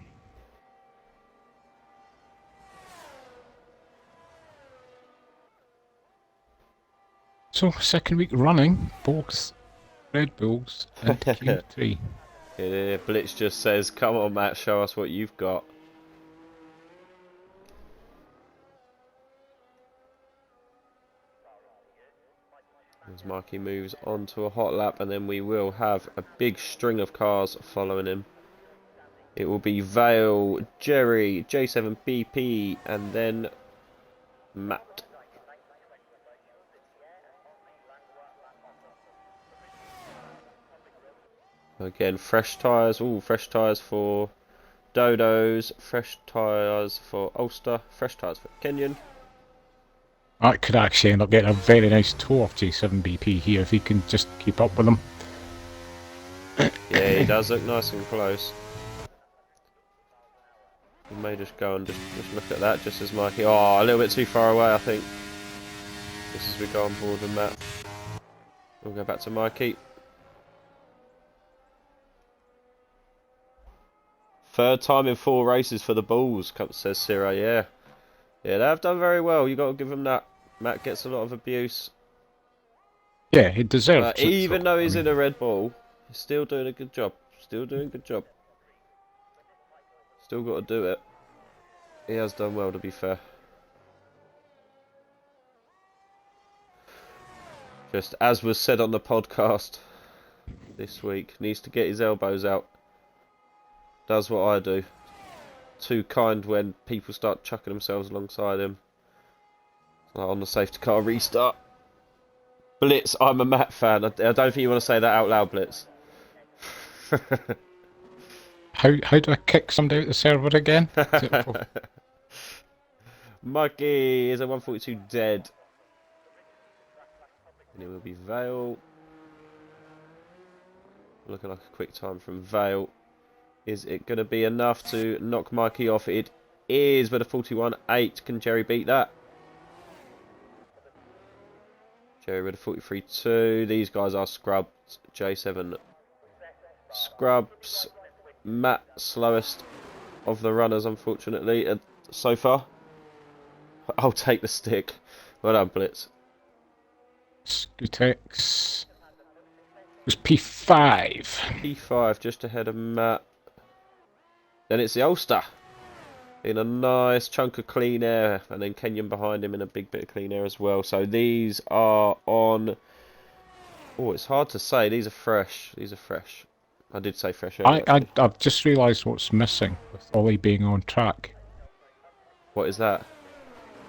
So, second week running, both Red Bulls and Q3. Yeah, Blitz just says, "Come on, Matt, show us what you've got." As Marky moves on to a hot lap, and then we will have a big string of cars following him. It will be Vale, Jerry, J7BP, and then Matt. Again, fresh tyres. Ooh, fresh tyres for Dodos, fresh tyres for Ulster, fresh tyres for Kenyon. That could actually end up getting a very nice tow off J7BP here if he can just keep up with them. Yeah, he does look nice and close. We may just go and just look at that just as Mikey. Oh, a little bit too far away, I think. Just as we go on board with Matt. We'll go back to Mikey. Third time in 4 races for the Bulls, says Ciro. Yeah. Yeah, they have done very well. You got to give them that. Matt gets a lot of abuse. Yeah, he deserves it. Even though he's in a Red Bull, he's still doing a good job. Still doing a good job. Still got to do it. He has done well, to be fair. Just as was said on the podcast this week, needs to get his elbows out. Does what I do. Too kind when people start chucking themselves alongside him. Like on the safety car restart. Blitz, I'm a Matt fan. I don't think you want to say that out loud, Blitz. How do I kick somebody out the server again? Mikey is a 142 dead. And it will be Vale. Looking like a quick time from Vale. Is it going to be enough to knock Mikey off? It is, but a 41.8. Can Jerry beat that? Jerry with a 43.2. These guys are scrubbed. J7 scrubs. Matt slowest of the runners, unfortunately, so far. I'll take the stick. Well done, Blitz. Scootex was P5. P5 just ahead of Matt. Then it's the Ulster in a nice chunk of clean air, and then Kenyon behind him in a big bit of clean air as well. So these are on. Oh, it's hard to say. These are fresh. These are fresh. I did say fresh earlier. I've just realised what's missing with Ollie being on track. What is that?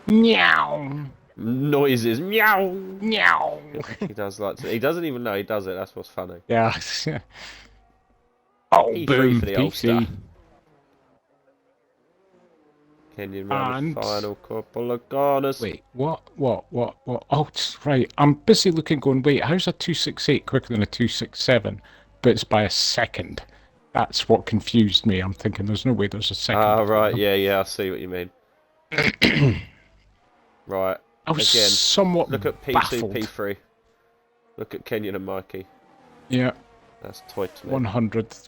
Meow. Noises. Meow. Meow. He does like to. He doesn't even know he does it. That's what's funny. Yeah. Oh, P3 boom. for the Ulster. PC. Kenyon round And the final couple of corners. Wait, what? Oh, right. I'm busy looking, going, wait, how's a 268 quicker than a 267? But it's by a second. That's what confused me. I'm thinking there's no way there's a second. Ah, right. Yeah, I see what you mean. Right. I was Again, somewhat look at P2, baffled. P3. Look at Kenyon and Mikey. Yeah, That's toy to me. 100th.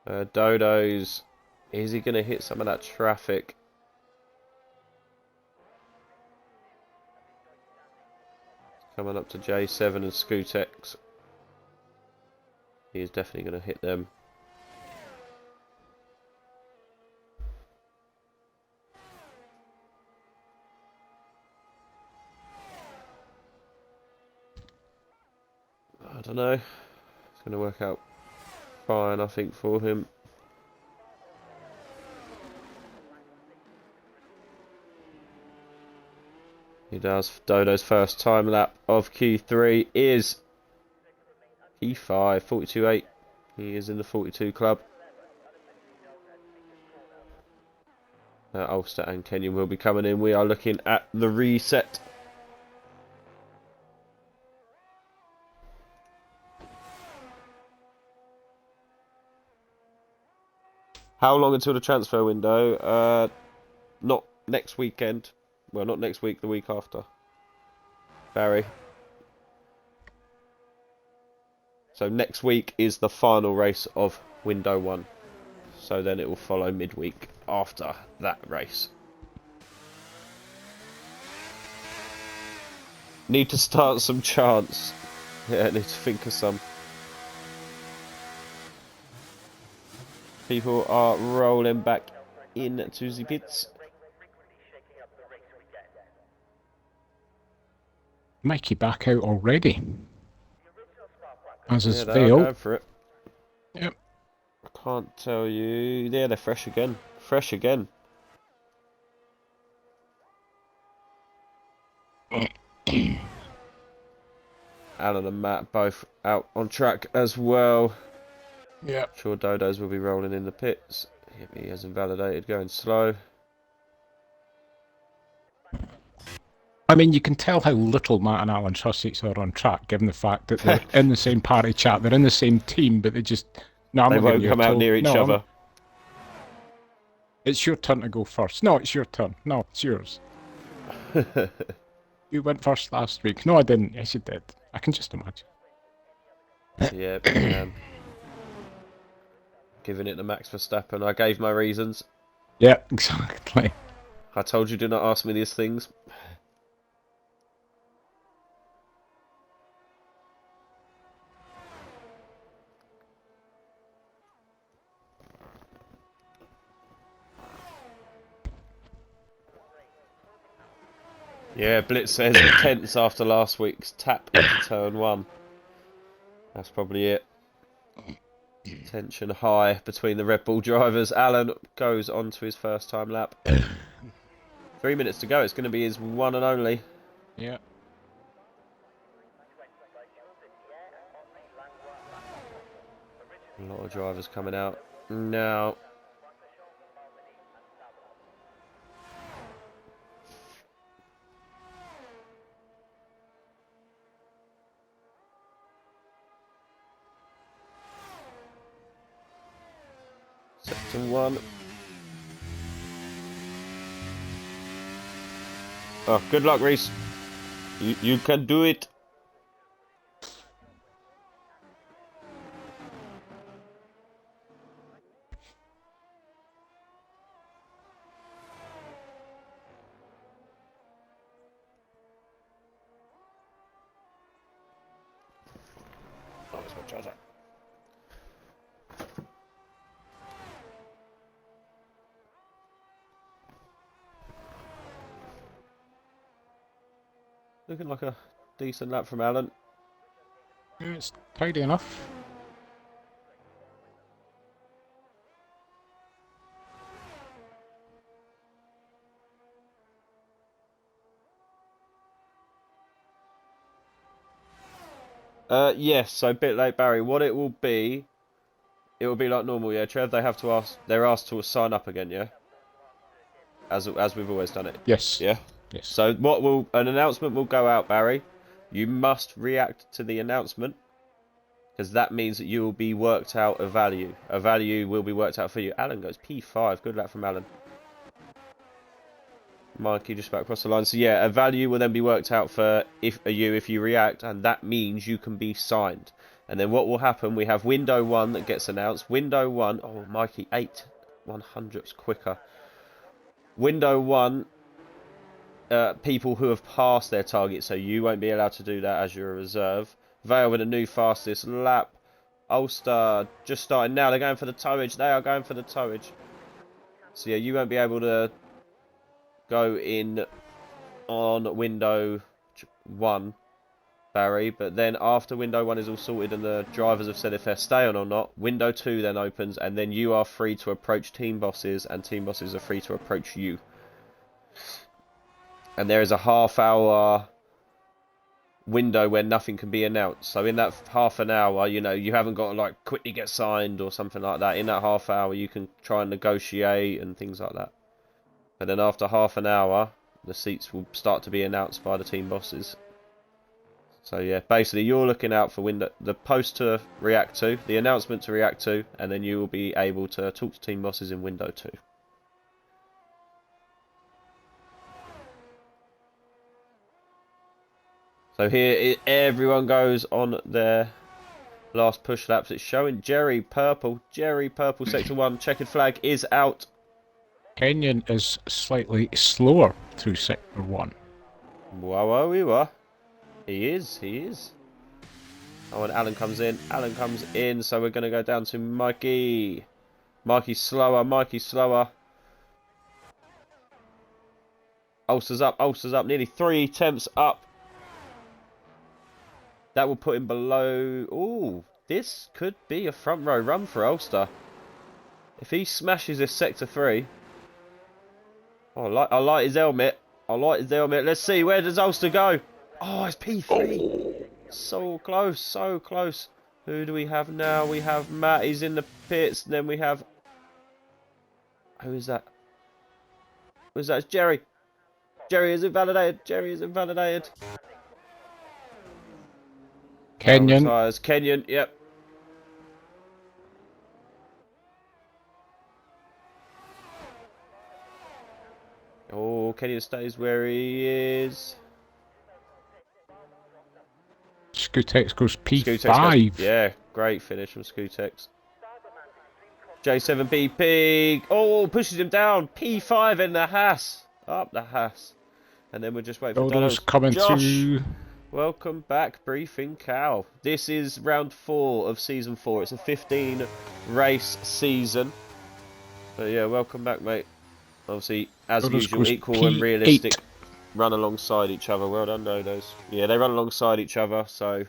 Dodos. Is he going to hit some of that traffic? Coming up to J7 and Scootex. He is definitely going to hit them. I don't know. It's going to work out fine, I think, for him. He does. Dodo's first time lap of Q3 is P5, 42.8. He is in the 42 club. Ulster and Kenyon will be coming in. We are looking at the reset. How long until the transfer window? Not next weekend. Well, not next week, the week after. Barry. So next week is the final race of Window 1. So then it will follow midweek after that race. Need to start some chants. Yeah, I need to think of some. People are rolling back into the pits. Mikey back out already. As is Yeah, they are Vale. going for it. Yep. I can't tell you. Yeah, they're fresh again. Fresh again. Alan and Matt both out on track as well. Yeah. Sure, Dodos will be rolling in the pits. He has invalidated, going slow. I mean, you can tell how little Matt and Alan Sussex are on track, given the fact that they're in the same party chat, they're in the same team, but they just... No, I'm They not giving won't you a come out toe. near each No, other. It's your turn to go first. No, it's your turn. No, it's yours. You went first last week. No, I didn't. Yes, you did. I can just imagine. Yeah, giving it to Max Verstappen. I gave my reasons. Yeah, exactly. I told you do not ask me these things. Yeah, Blitz says tense after last week's tap into turn 1. That's probably it. Tension high between the Red Bull drivers. Alan goes on to his first time lap. 3 minutes to go. It's going to be his one and only. Yeah. A lot of drivers coming out now. Sector 1. Oh, good luck, Reese. You can do it. Oh, it's my charger. Looking like a decent lap from Alan. Yeah, it's tidy enough. Yes, so a bit late, Barry. What it will be like normal, yeah, Trev. They're asked to sign up again, yeah, as we've always done it. Yes. Yeah. Yes. So an announcement will go out, Barry. You must react to the announcement, because that means that you will be worked out a value. A value will be worked out for you. Alan goes P5. Good luck from Alan. Mikey just back across the line. So yeah, a value will then be worked out for if you react, and that means you can be signed. And then what will happen? We have window 1 that gets announced. Window 1. Oh, Mikey, 8/100ths quicker. Window 1. People who have passed their target, so you won't be allowed to do that as you're a reserve. Vale with a new fastest lap. Ulster just starting now. They're going for the towage. They are going for the towage. So yeah, you won't be able to go in on window 1, Barry. But then after window 1 is all sorted and the drivers have said if they're staying or not, window 2 then opens, and then you are free to approach team bosses, and team bosses are free to approach you. And there is a half-hour window where nothing can be announced. So in that half an hour, you haven't got to like quickly get signed or something like that. In that half hour, you can try and negotiate and things like that. But then after half an hour, the seats will start to be announced by the team bosses. So yeah, basically you're looking out for the post to react to, the announcement to react to, and then you will be able to talk to team bosses in window 2. So here, everyone goes on their last push laps. It's showing Jerry Purple. Jerry Purple, Sector 1. Checkered flag is out. Kenyon is slightly slower through Sector 1. Wow. He is. Oh, and Alan comes in. So we're going to go down to Mikey. Mikey's slower. Ulster's up. Nearly 3 tenths up. That will put him below. Ooh, this could be a front row run for Ulster. If he smashes this Sector 3. Oh, I like his helmet. Let's see, where does Ulster go? Oh, it's P3. So close. Who do we have now? We have Matt. He's in the pits. Then we have... Who is that? It's Jerry. Jerry is invalidated. Kenyon. Kenyon, yep. Oh, Kenyon stays where he is. Scootex goes P5. Scootex goes, yeah, great finish from Scootex. J7BP. Oh, pushes him down. P5 in the Haas. Up the Haas. And then we'll just wait for Dodo's coming through. Welcome back, Briefing Cow. This is round 4 of season 4. It's a 15 race season. So yeah, welcome back, mate. Obviously, as Dodo's usual, equal and realistic. Run alongside each other. Well done, Dodos. Yeah, they run alongside each other, so...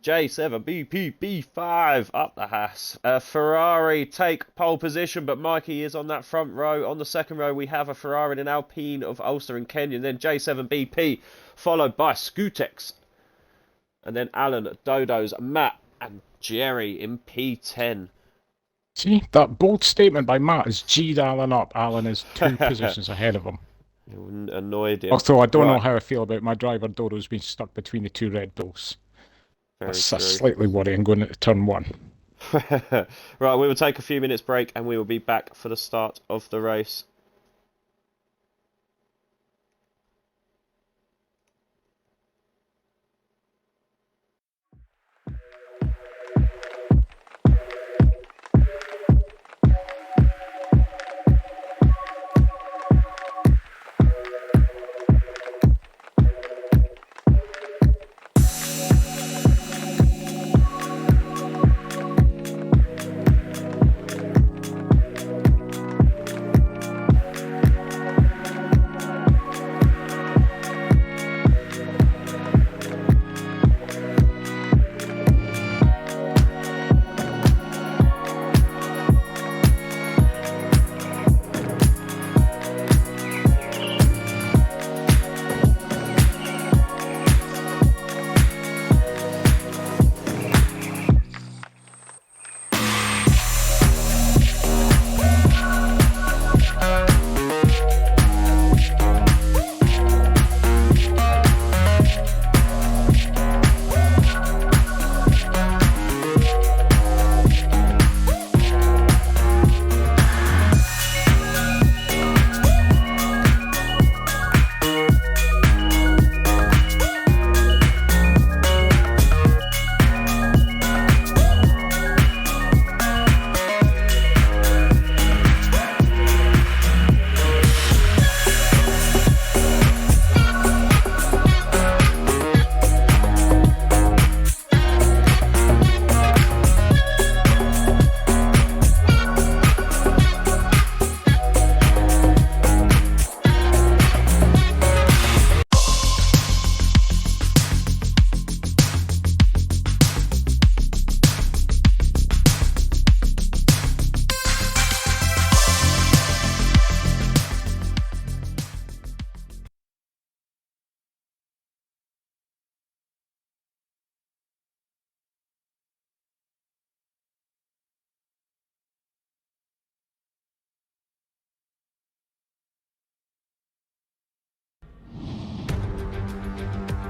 J7BP B5 up the Haas. Ferrari take pole position, but Mikey is on that front row. On the second row, we have a Ferrari and an Alpine of Ulster and Kenyon. Then J7BP, followed by Scootex. And then Alan, Dodos, Matt, and Jerry in P10. See, that bold statement by Matt has G'd Alan up. Alan is 2 positions ahead of him. Annoyed him. Although I don't know how I feel about my driver Dodo's being stuck between the 2 Red Bulls. That's slightly worrying going into turn 1. Right, we will take a few minutes break and we will be back for the start of the race.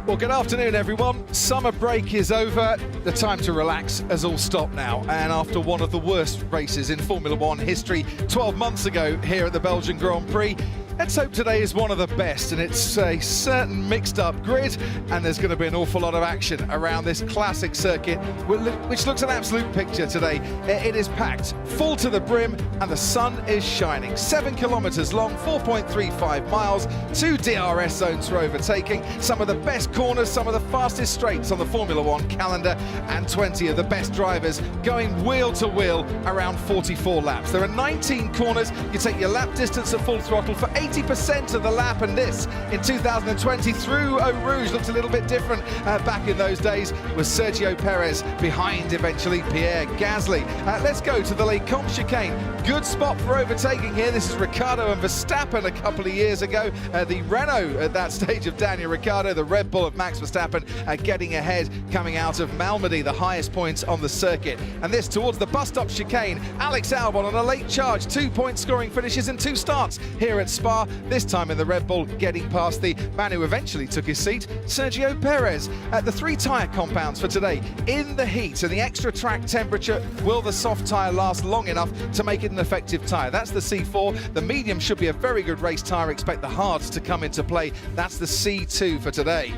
Well, good afternoon, everyone. Summer break is over. The time to relax has all stopped now. And after one of the worst races in Formula One history 12 months ago here at the Belgian Grand Prix, Let's hope today is one of the best, and it's a certain mixed up grid, and there's going to be an awful lot of action around this classic circuit, which looks an absolute picture today. It is packed, full to the brim, and the sun is shining. 7 kilometres long, 4.35 miles, 2 DRS zones for overtaking, some of the best corners, some of the fastest straights on the Formula One calendar, and 20 of the best drivers going wheel to wheel around 44 laps. There are 19 corners. You take your lap distance at full throttle for 80% of the lap, and this in 2020 through Eau Rouge looked a little bit different back in those days, with Sergio Perez behind eventually Pierre Gasly. Let's go to the Les Comps chicane. Good spot for overtaking here. This is Ricciardo and Verstappen a couple of years ago. The Renault at that stage of Daniel Ricciardo, the Red Bull of Max Verstappen getting ahead coming out of Malmedy, the highest points on the circuit. And this towards the bus stop chicane. Alex Albon on a late charge, 2-point scoring finishes in 2 starts here at Spa, this time in the Red Bull, getting past the man who eventually took his seat, Sergio Perez. The 3 tyre compounds for today in the heat and the extra track temperature. Will the soft tyre last long enough to make it an effective tyre? That's the C4. The medium should be a very good race tyre. Expect the hards to come into play. That's the C2 for today.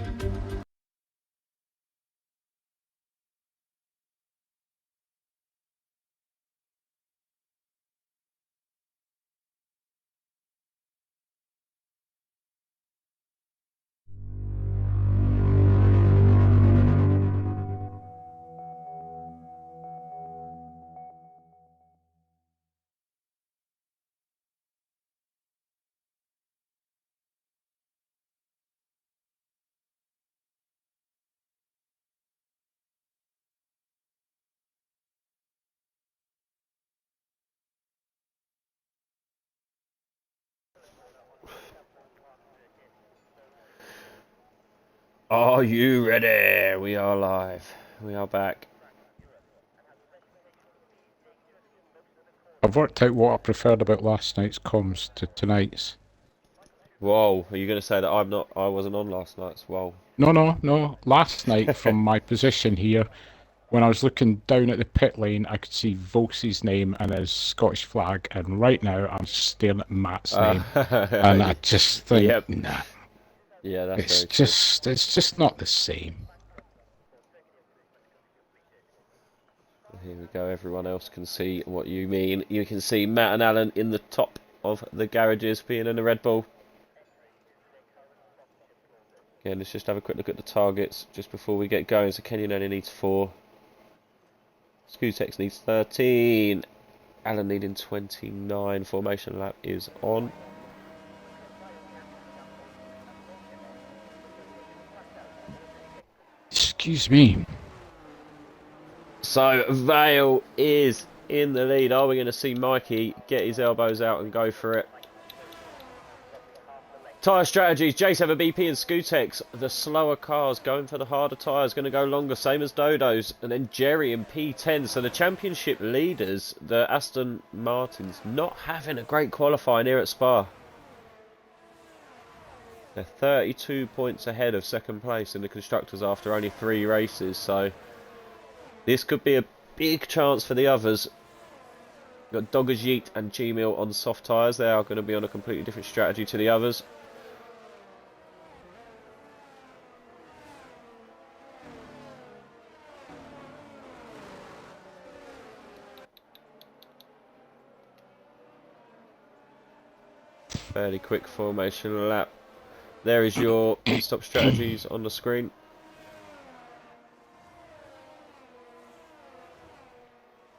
Are you ready? We are live. We are back. I've worked out what I preferred about last night's comms to tonight's. Whoa, are you going to say that I wasn't on last night's? Whoa. No. Last night, from my position here, when I was looking down at the pit lane, I could see Vos's name and his Scottish flag, and right now I'm staring at Matt's name, and I just think, Yep. nah. Yeah, that's It's just not the same. Here we go. Everyone else can see what you mean. You can see Matt and Alan in the top of the garages being in the Red Bull. Again, let's just have a quick look at the targets just before we get going. So Kenyon only needs 4. Skutex needs 13. Alan needing 29. Formation lap is on. Excuse me. So Vale is in the lead. Are we going to see Mikey get his elbows out and go for it? Tyre strategies, J7BP and Skutex, the slower cars going for the harder tyres, going to go longer, same as Dodo's, and then Jerry in P10. So the championship leaders, the Aston Martins, not having a great qualifying here at Spa. They're 32 points ahead of second place in the constructors after only 3 races, so this could be a big chance for the others. We've got Doggers Yeet and G-Mill on soft tyres. They are going to be on a completely different strategy to the others. Fairly quick formation lap. There is your pit stop strategies on the screen.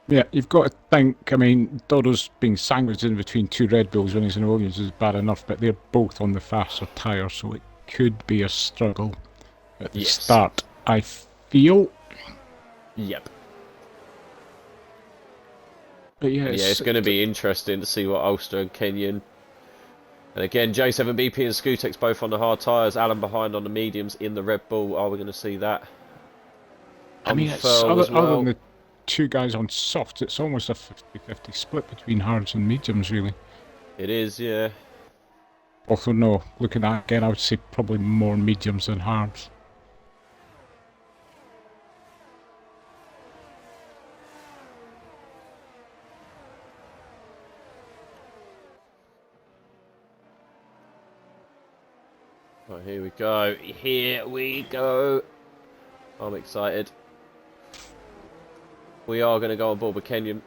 Yeah, you've got to think, I mean, Dodo's being sandwiched in between 2 Red Bulls when he's in Williams is bad enough, but they're both on the faster tyre, so it could be a struggle at the start, I feel. Yep. But yeah, it's going to be interesting to see what Ulster and Kenyon. And again, J7BP and Skutex both on the hard tyres. Alan behind on the mediums in the Red Bull. Are we going to see that? I mean, it's other than the 2 guys on soft, it's almost a 50-50 split between hards and mediums, really. It is, yeah. Although, no, looking at it again, I would say probably more mediums than hards. Right, here we go. Here we go. I'm excited. We are going to go on board with Kenyon.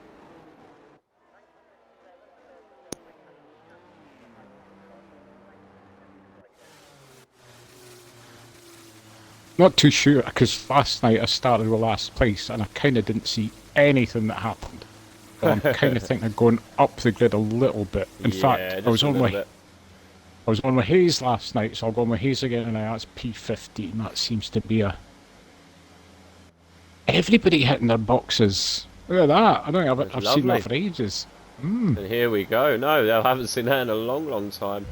Not too sure, because last night I started with last place and I kind of didn't see anything that happened. But I'm kind of thinking of going up the grid a little bit. In fact, I was on with Hayes last night, so I'll go on with Hayes again, and that's P15. That seems to be a... Everybody hitting their boxes. Look at that. I don't think I've seen that for ages. And here we go. No, I haven't seen that in a long, long time.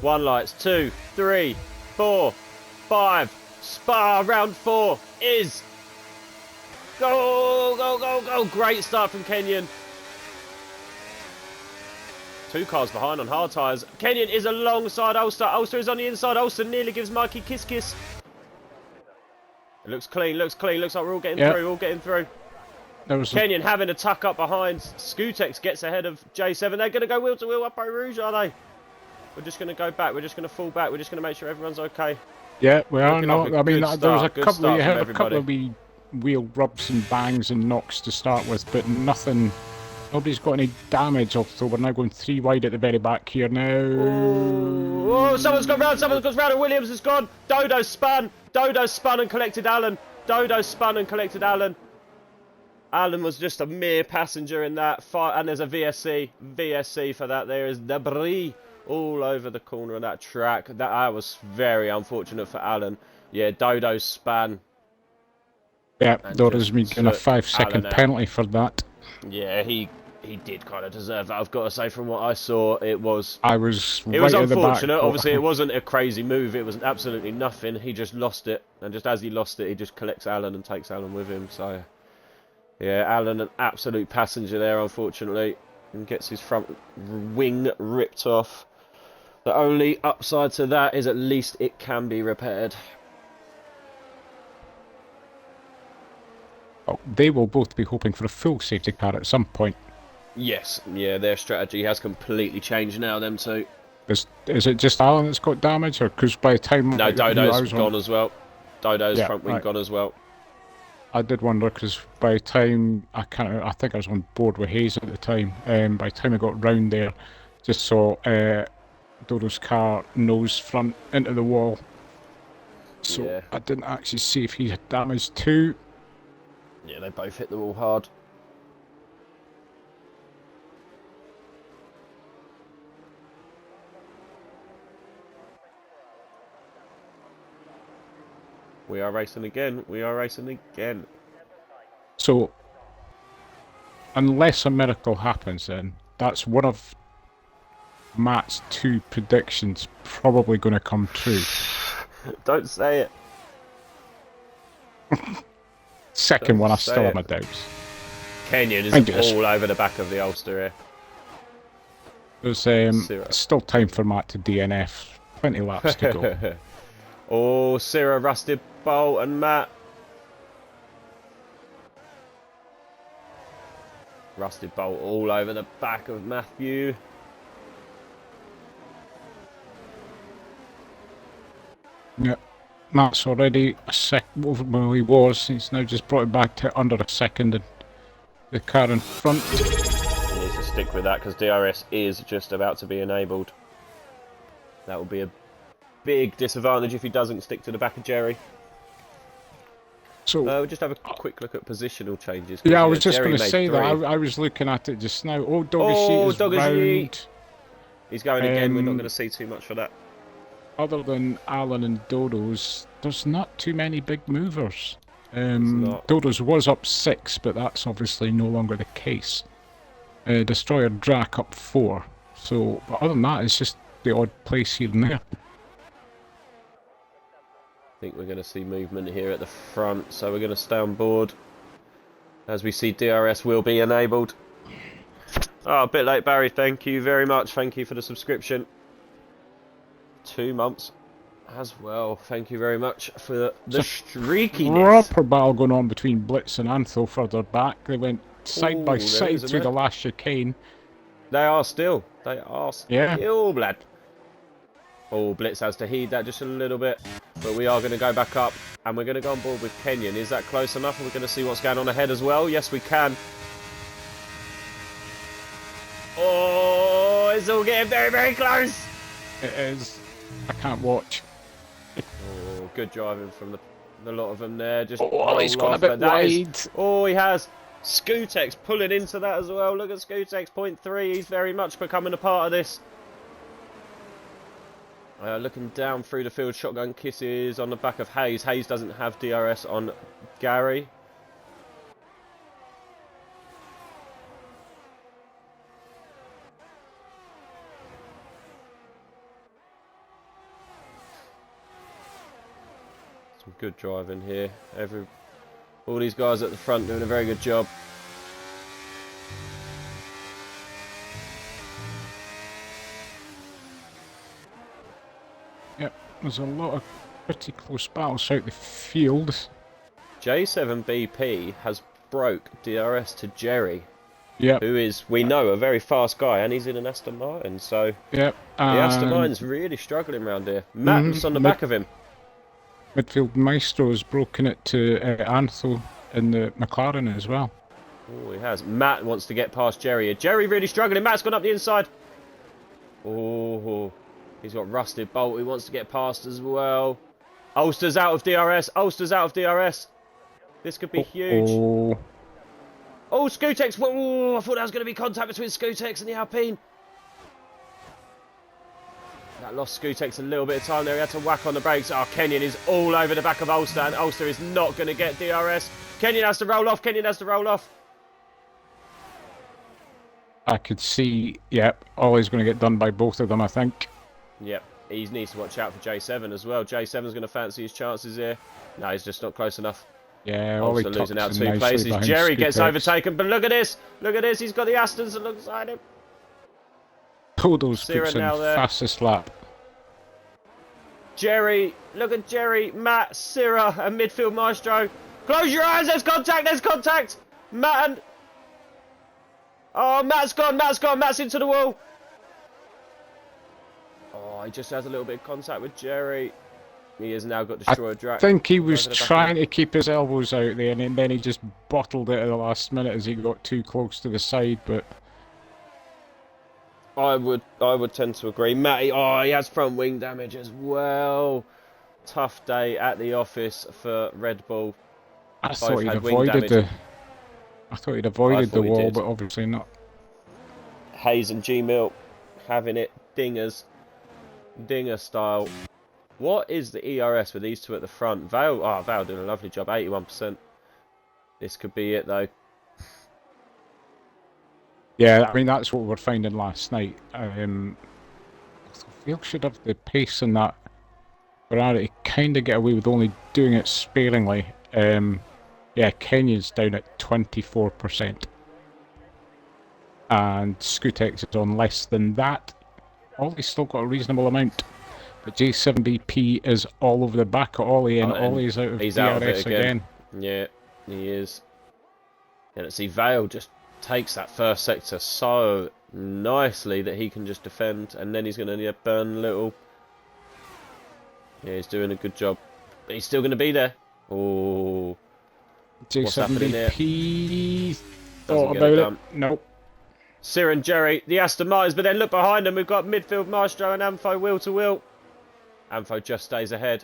1 lights, 2, 3, 4, 5. Spa round 4 is... Go, go, go, go. Great start from Kenyon. 2 cars behind on hard tyres. Kenyon is alongside Ulster. Ulster is on the inside. Ulster nearly gives Mikey kiss. It looks clean, looks clean. Looks like we're all getting through, all getting through. Kenyon having a tuck up behind. Skutex gets ahead of J7. They're going to go wheel to wheel up by Rouge, are they? We're just going to go back. We're just going to fall back. We're just going to make sure everyone's okay. Yeah, we are. No, I mean, there was a couple. You had a couple of wee wheel rubs and bangs and knocks to start with, but nothing. Nobody's got any damage. So we're now going 3 wide at the very back here now. Oh, someone's gone round. Someone's gone round. And Williams has gone. Dodo spun. Dodo spun and collected Allen. Dodo spun and collected Allen. Allen was just a mere passenger in that fight, and there's a VSC for that. There is debris all over the corner of that track. That was very unfortunate for Allen. Yeah, Dodo span. Yeah, Dodo's been given a 5-second penalty for that. Yeah, he did kind of deserve that. I've got to say, from what I saw, it was right unfortunate. Obviously, it wasn't a crazy move. It was absolutely nothing. He just lost it, and just as he lost it, he just collects Allen and takes Allen with him. So, yeah, Allen, an absolute passenger there, unfortunately, and gets his front wing ripped off. The only upside to that is at least it can be repaired. Oh, they will both be hoping for a full safety car at some point. Yes, yeah, their strategy has completely changed now, them two. Is it just Allen that's got damage, or because by the time... No, Dodo's gone as well. Dodo's front wing gone as well. I did wonder, because by the time I think I was on board with Hayes at the time. By the time I got round there, just saw Dodo's car nose front into the wall. So yeah. I didn't actually see if he had damage too. Yeah, they both hit the wall hard. We are racing again. We are racing again. So, unless a miracle happens, then that's one of Matt's 2 predictions probably going to come true. Don't say it. Second one, I still have my doubts. Kenyon is all over the back of the Ulster here. There's still time for Matt to DNF. Plenty laps to go. Oh, Syrah, Rusted Bolt and Matt. Rusted Bolt all over the back of Matthew. Yeah, Matt's already a second over where he was. He's now just brought it back to under a second, and the car in front. He needs to stick with that because DRS is just about to be enabled. That will be a big disadvantage if he doesn't stick to the back of Jerry. So we'll just have a quick look at positional changes. Yeah, I was just going to say that. I was looking at it just now. Oh, Doggy Sheet is round. He's going again. We're not going to see too much for that. Other than Allen and Dodo's, there's not too many big movers. Dodo's was up 6, but that's obviously no longer the case. Destroyer Drac up 4. So, but other than that, it's just the odd place here and there. I think we're going to see movement here at the front, so we're going to stay on board. As we see, DRS will be enabled. Oh, a bit late, Barry. Thank you very much. Thank you for the subscription. 2 months as well. Thank you very much for the streakiness. Proper battle going on between Blitz and Anthel further back. They went side by side through the last chicane. They are still. They are still, blood. Oh, Blitz has to heed that just a little bit. But we are going to go back up. And we're going to go on board with Kenyon. Is that close enough? Are we going to see what's going on ahead as well? Yes, we can. Oh, it's all getting very, very close. It is. I can't watch. Oh, good driving from the lot of them there. Just He's gone a off, bit but that is- wide. Oh, he has. Skutex pulling into that as well. Look at Skutex, 0.3. He's very much becoming a part of this. Looking down through the field, shotgun kisses on the back of Hayes. Hayes doesn't have DRS on Gary. Some good driving here. All these guys at the front doing a very good job. Yep, there's a lot of pretty close battles out the field. J7BP has broke DRS to Jerry, Yep, who is, we know, a very fast guy, and he's in an Aston Martin, so yep. the Aston Martin's really struggling around here. Matt's on the back of him. Midfield Maestro has broken it to Anthel in the McLaren as well. Oh, he has. Matt wants to get past Jerry here. Jerry really struggling. Matt's gone up the inside. Oh, he's got Rusted Bolt. He wants to get past as well. Ulster's out of DRS. Ulster's out of DRS. This could be huge. Oh, Oh, Skutex. Whoa, I thought that was going to be contact between Skutex and the Alpine. That lost Skutex a little bit of time there. He had to whack on the brakes. Oh, Kenyon is all over the back of Ulster, and Ulster is not going to get DRS. Kenyon has to roll off. Kenyon has to roll off. I could see, yep, Ollie's going to get done by both of them, I think. Yep, he needs to watch out for J7 as well. J7's going to fancy his chances here. No, he's just not close enough. Yeah, Ollie Also losing out tucks in 2 nicely places. behind Jerry gets Skutex. overtaken, but look at this. Look at this. He's got the Astons alongside him. Todos Sierra puts in now there. fastest lap. Jerry, look at Jerry, Matt, Syrah, and midfield Maestro. Close your eyes. There's contact. There's contact. Matt and... Oh, Matt's gone. Matt's gone. Matt's into the wall. Oh, he just has a little bit of contact with Jerry. He has now got destroyed I Drac. think he was Over the back trying to keep his elbows out there, and then he just bottled it at the last minute as he got too close to the side, but... I would tend to agree. Matty, oh, he has front wing damage as well. Tough day at the office for Red Bull. I thought he'd had wing avoided damage. I thought he'd avoided thought the he wall, did. but obviously not. Hayes and G-Milk having it. Dingers. Dinger style. What is the ERS with these two at the front? Vale doing a lovely job. 81%. This could be it, though. Yeah, I mean, that's what we were finding last night. Field should have the pace in that Ferrari to kind of get away with only doing it sparingly. Yeah, Kenyon's down at 24%. And Skutex is on less than that. Ollie's still got a reasonable amount. But J7BP is all over the back of Ollie, and Oh, and Ollie's out of he's DRS out of it again. Yeah, he is. And let's see, Vale just takes that first sector so nicely that he can just defend, and then he's going to burn a little. Yeah, he's doing a good job. But he's still going to be there. Oh, what's happening here? J7BP Doesn't thought get it about done. it. Nope. Sir and Jerry, the Aston Martins, but then look behind them, we've got midfield Maestro and Ampho wheel to wheel. Ampho just stays ahead.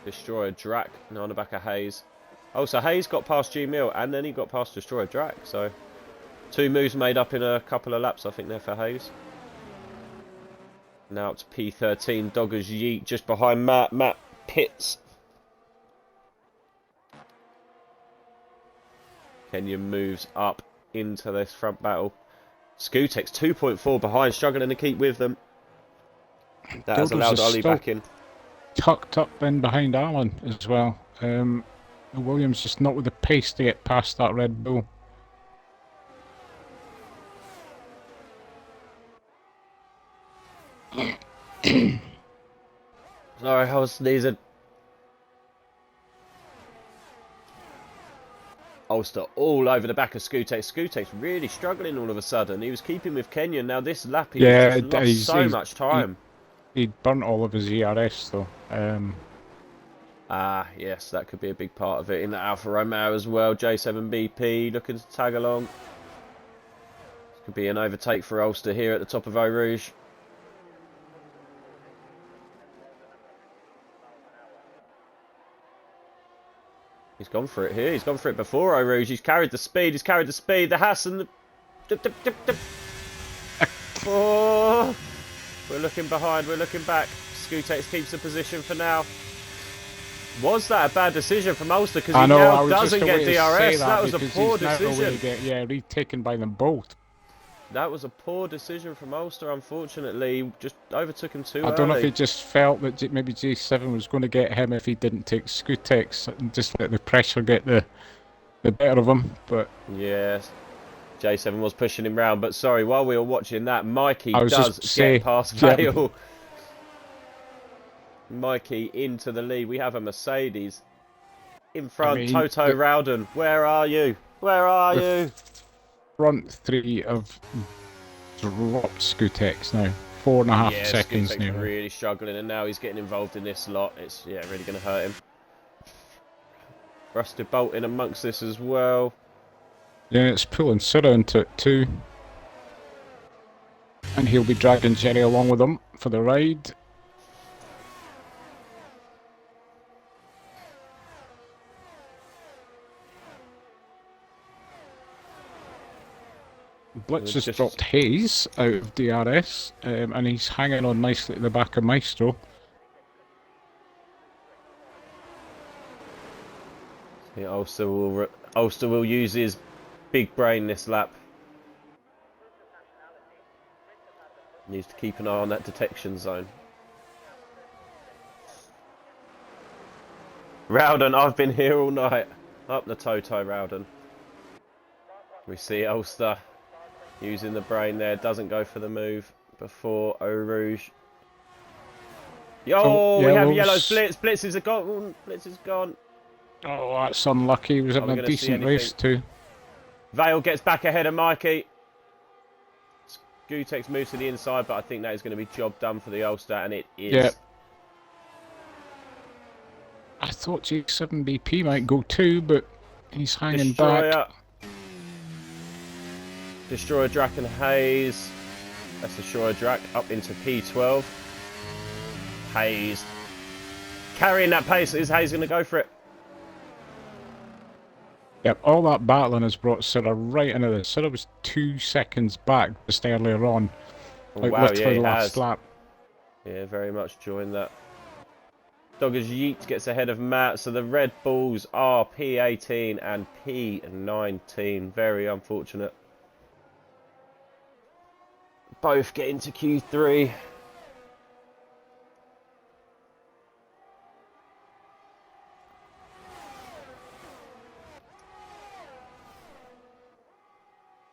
Destroyer Drac, now on the back of Hayes. Oh, so Hayes got past G-Mill and then he got past Destroyer Drac, so 2 moves made up in a couple of laps, I think, there for Hayes. Now it's P13, Doggers Yeet just behind Matt. Matt pits. Kenyon moves up into this front battle. Skutex 2.4 behind, struggling to keep with them. That has Dodos allowed is Ollie still back in. Tucked up in behind Alan as well. Williams just not with the pace to get past that Red Bull. Sorry, I was sneezing. Ulster all over the back of Skutex. Skutex really struggling all of a sudden. He was keeping with Kenyon. Now this lap he Yeah, just lost he's so much time. he'd burnt all of his ERS though. Ah, yes, that could be a big part of it in the Alfa Romeo as well. J7BP looking to tag along. This could be an overtake for Ulster here at the top of Eau Rouge. He's gone for it here. He's gone for it before Eau Rouge. He's carried the speed. He's carried the speed. The Haas and the... Oh, we're looking behind. We're looking back. Scoutex keeps the position for now. Was that a bad decision from Ulster? Because he now doesn't get DRS. That was a poor decision. Retaken by them both. That was a poor decision from Ulster, unfortunately. Just overtook him too early. I don't know if he just felt that maybe J7 was going to get him if he didn't take Scoutex and just let the pressure get the better of him. But yes, J7 was pushing him round. But sorry, while we were watching that, Mikey does get past Vale. Mikey into the lead. We have a Mercedes in front. Toto Rowden, where are you? Where are you? Front three have dropped Scoutex now. 4.5 seconds Scoutex now. Really struggling, and now he's getting involved in this lot. It's really going to hurt him. Rusty Bolt in amongst this as well. Yeah, it's pulling Sura into it too. And he'll be dragging Jerry along with him for the ride. Blitz has dropped Hayes out of DRS, and he's hanging on nicely at the back of Maestro. Yeah, Ulster will use his big brain this lap. Needs to keep an eye on that detection zone. Rowden, I've been here all night. Up the Toto, Rowden. We see Ulster using the brain there, doesn't go for the move before Eau Rouge. Yo, we have yellows. Blitz is gone. Blitz is gone. Oh, that's unlucky. He was having a decent race too. Vale gets back ahead of Mikey. Scoutex moves to the inside, but I think that is going to be job done for the Ulster, and it is. Yep. I thought J7BP might go too, but he's hanging back. Destroyer Drac and Hayes. That's Destroyer Drac up into P12. Hayes carrying that pace. Is Hayes going to go for it? Yep, all that battling has brought Sura right into this. Sura was 2 seconds back just earlier on. Like literally last lap. Yeah, very much joined that. Doggers Yeet gets ahead of Matt, so the Red Bulls are P18 and P19. Very unfortunate. Both get into Q3.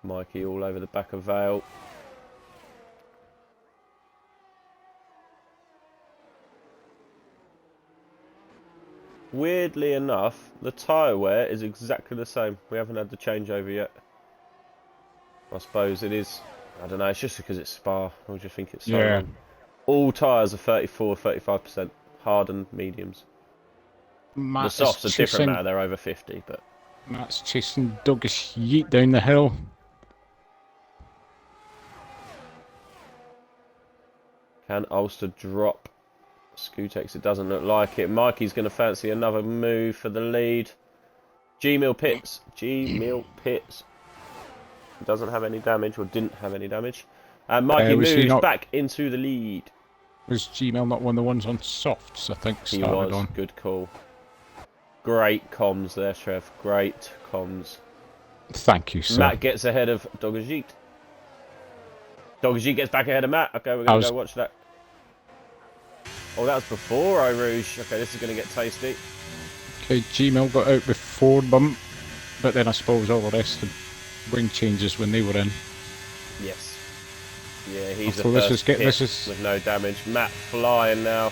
Mikey all over the back of Vale. Weirdly enough, the tyre wear is exactly the same. We haven't had the changeover yet. I suppose it is. I don't know, it's just because it's Spa. I just think it's so long. All tyres are 34, 35%. Hard and mediums. Matt the softs are different now, they're over 50. But Matt's chasing Douglas Yeet down the hill. Can Ulster drop Scoutex? It doesn't look like it. Mikey's going to fancy another move for the lead. G-Mill pits. G-Mill pits. Doesn't have any damage, or didn't have any damage. And Mikey moves back into the lead. Was G-Mill not one of the ones on softs, I think, started on? He was. Good call. Great comms there, Trev. Great comms. Thank you, sir. Matt gets ahead of Doggajit. Doggajit gets back ahead of Matt. Okay, we're going to go watch that. Oh, that was before Eau Rouge. Okay, this is going to get tasty. Okay, G-Mill got out before them, but then I suppose all the rest of wing changes when they were in. Yes. Yeah, he's the first hit with no damage. Matt flying now.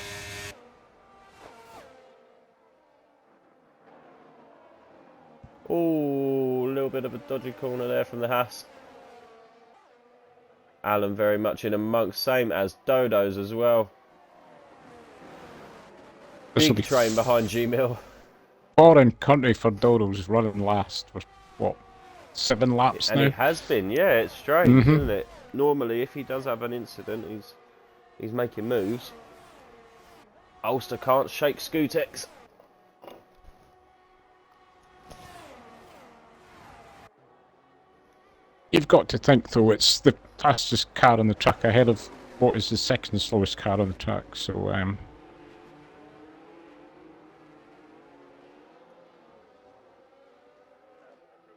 Oh, a little bit of a dodgy corner there from the Haas. Alan very much in amongst, same as Dodo's as well. This'll Big be train behind G-Mill. foreign country for Dodo's running last for, what, 7 laps And now? he has been, yeah, it's strange, Mhm. isn't it? Normally, if he does have an incident, he's making moves. Ulster can't shake Scootex. You've got to think, though, it's the fastest car on the track ahead of what is the second slowest car on the track, so,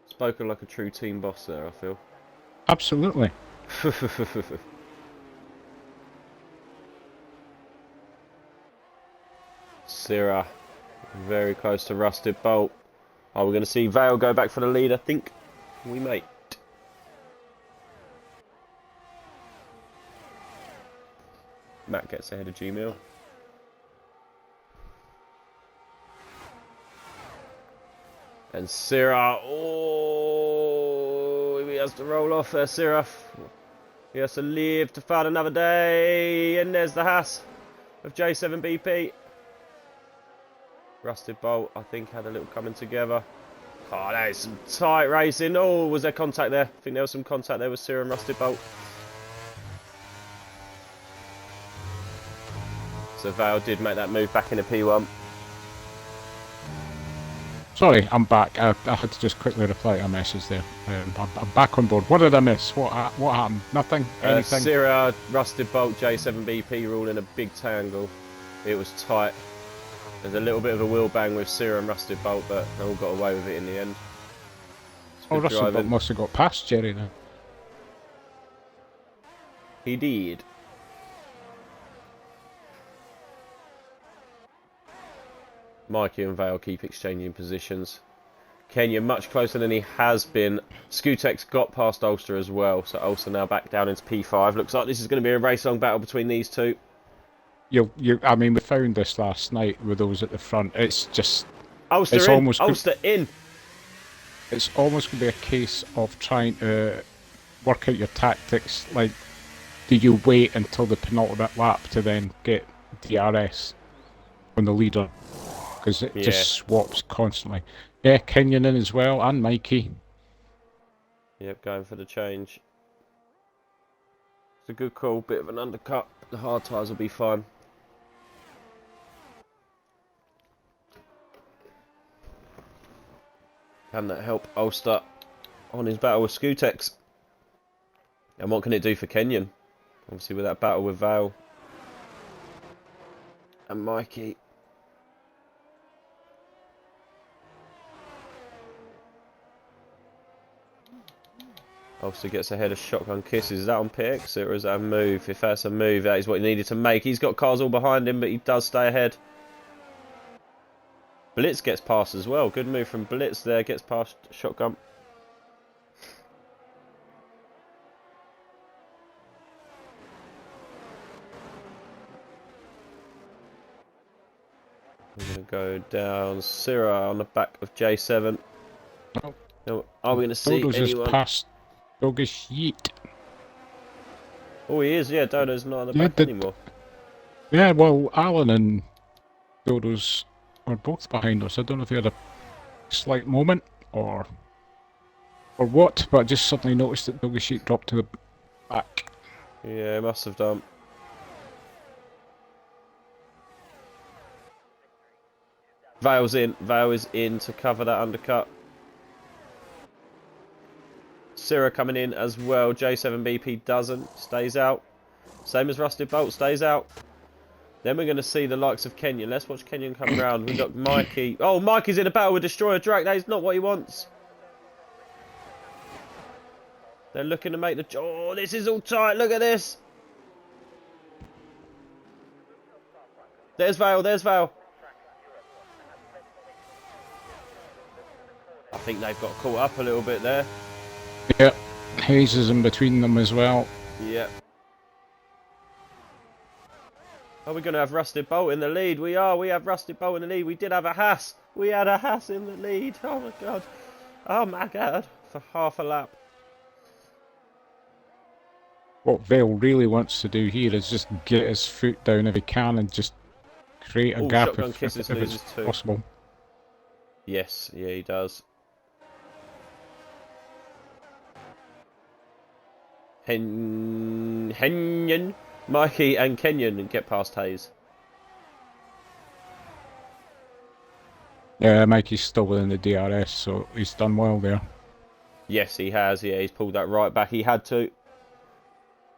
Spoken like a true team boss there, I feel. absolutely. Syrah, very close to Rusted Bolt. Are we going to see Vale go back for the lead? I think we might. Matt gets ahead of G-Mill. And Syrah, oh, he has to roll off there, Syrah. He has to live to fight another day. And there's the Haas of J7BP. Rusted Bolt, I think, had a little coming together. Oh, that is some tight racing. Oh, was there contact there? I think there was some contact there with Syrah and Rusted Bolt. So Vale did make that move back into P1. Sorry, I'm back. I had to just quickly reply to a message there. I'm back on board. What did I miss? What happened? Nothing? Anything? Syrah, Rusted Bolt, J7BP all in a big tangle. It was tight. There's a little bit of a wheel bang with Syrah and Rusted Bolt, but they all got away with it in the end. Oh, Russell Bolt must have got past Jerry then. He did. Mikey and Vale keep exchanging positions. Kenya much closer than he has been. Scootex got past Ulster as well, so Ulster now back down into P5. Looks like this is going to be a race-long battle between these two. I mean, we found this last night with those at the front. It's just... Ulster it's in! almost Ulster in! It's almost going to be a case of trying to work out your tactics. Like, do you wait until the penultimate lap to then get DRS on the leader? Because it just swaps constantly. Yeah, Kenyon in as well, and Mikey. Yep, going for the change. It's a good call, bit of an undercut. The hard tyres will be fine. Can that help Ulster on his battle with Scootex? And what can it do for Kenyon? Obviously with that battle with Vale and Mikey. Ulster gets ahead of Shotgun Kisses. Is that on pit exit or is that a move? If that's a move, that is what he needed to make. He's got cars all behind him, but he does stay ahead. Blitz gets past as well. Good move from Blitz there. Gets past Shotgun. We're going to go down Syrah on the back of J7. Oh. Now, are we going to see Dodo's anyone? just past Doggish Yeet. Oh, he is. Yeah, Dodo's not on the back anymore. Yeah, well, Alan and Dodo's are both behind us. I don't know if they had a slight moment or what, but I just suddenly noticed that Doggish Yeet dropped to the back. Yeah, must have done. Vale's in. Vale is in to cover that undercut. Syrah coming in as well. J7BP doesn't. Stays out. Same as Rusted Bolt. Stays out. Then we're going to see the likes of Kenyon. Let's watch Kenyon come round. We've got Mikey. Oh, Mikey's in a battle with Destroyer Drake. That is not what he wants. They're looking to make the... Oh, this is all tight. Look at this. There's Vale. There's Vale. I think they've got caught up a little bit there. Yep, Hayes is in between them as well. Yep. Are we going to have Rusted Bolt in the lead? We are. We have Rusted Bolt in the lead. We did have a Haas. We had a Haas in the lead. Oh my god. Oh my god. For half a lap. What Vale really wants to do here is just get his foot down if he can and just create a Oh, gap shotgun if kisses it's loses two. possible. Yes, yeah, he does. Henyon, Mikey and Kenyon get past Hayes. Yeah, Mikey's still within the DRS, so he's done well there. Yes, he has. Yeah, he's pulled that right back. He had to.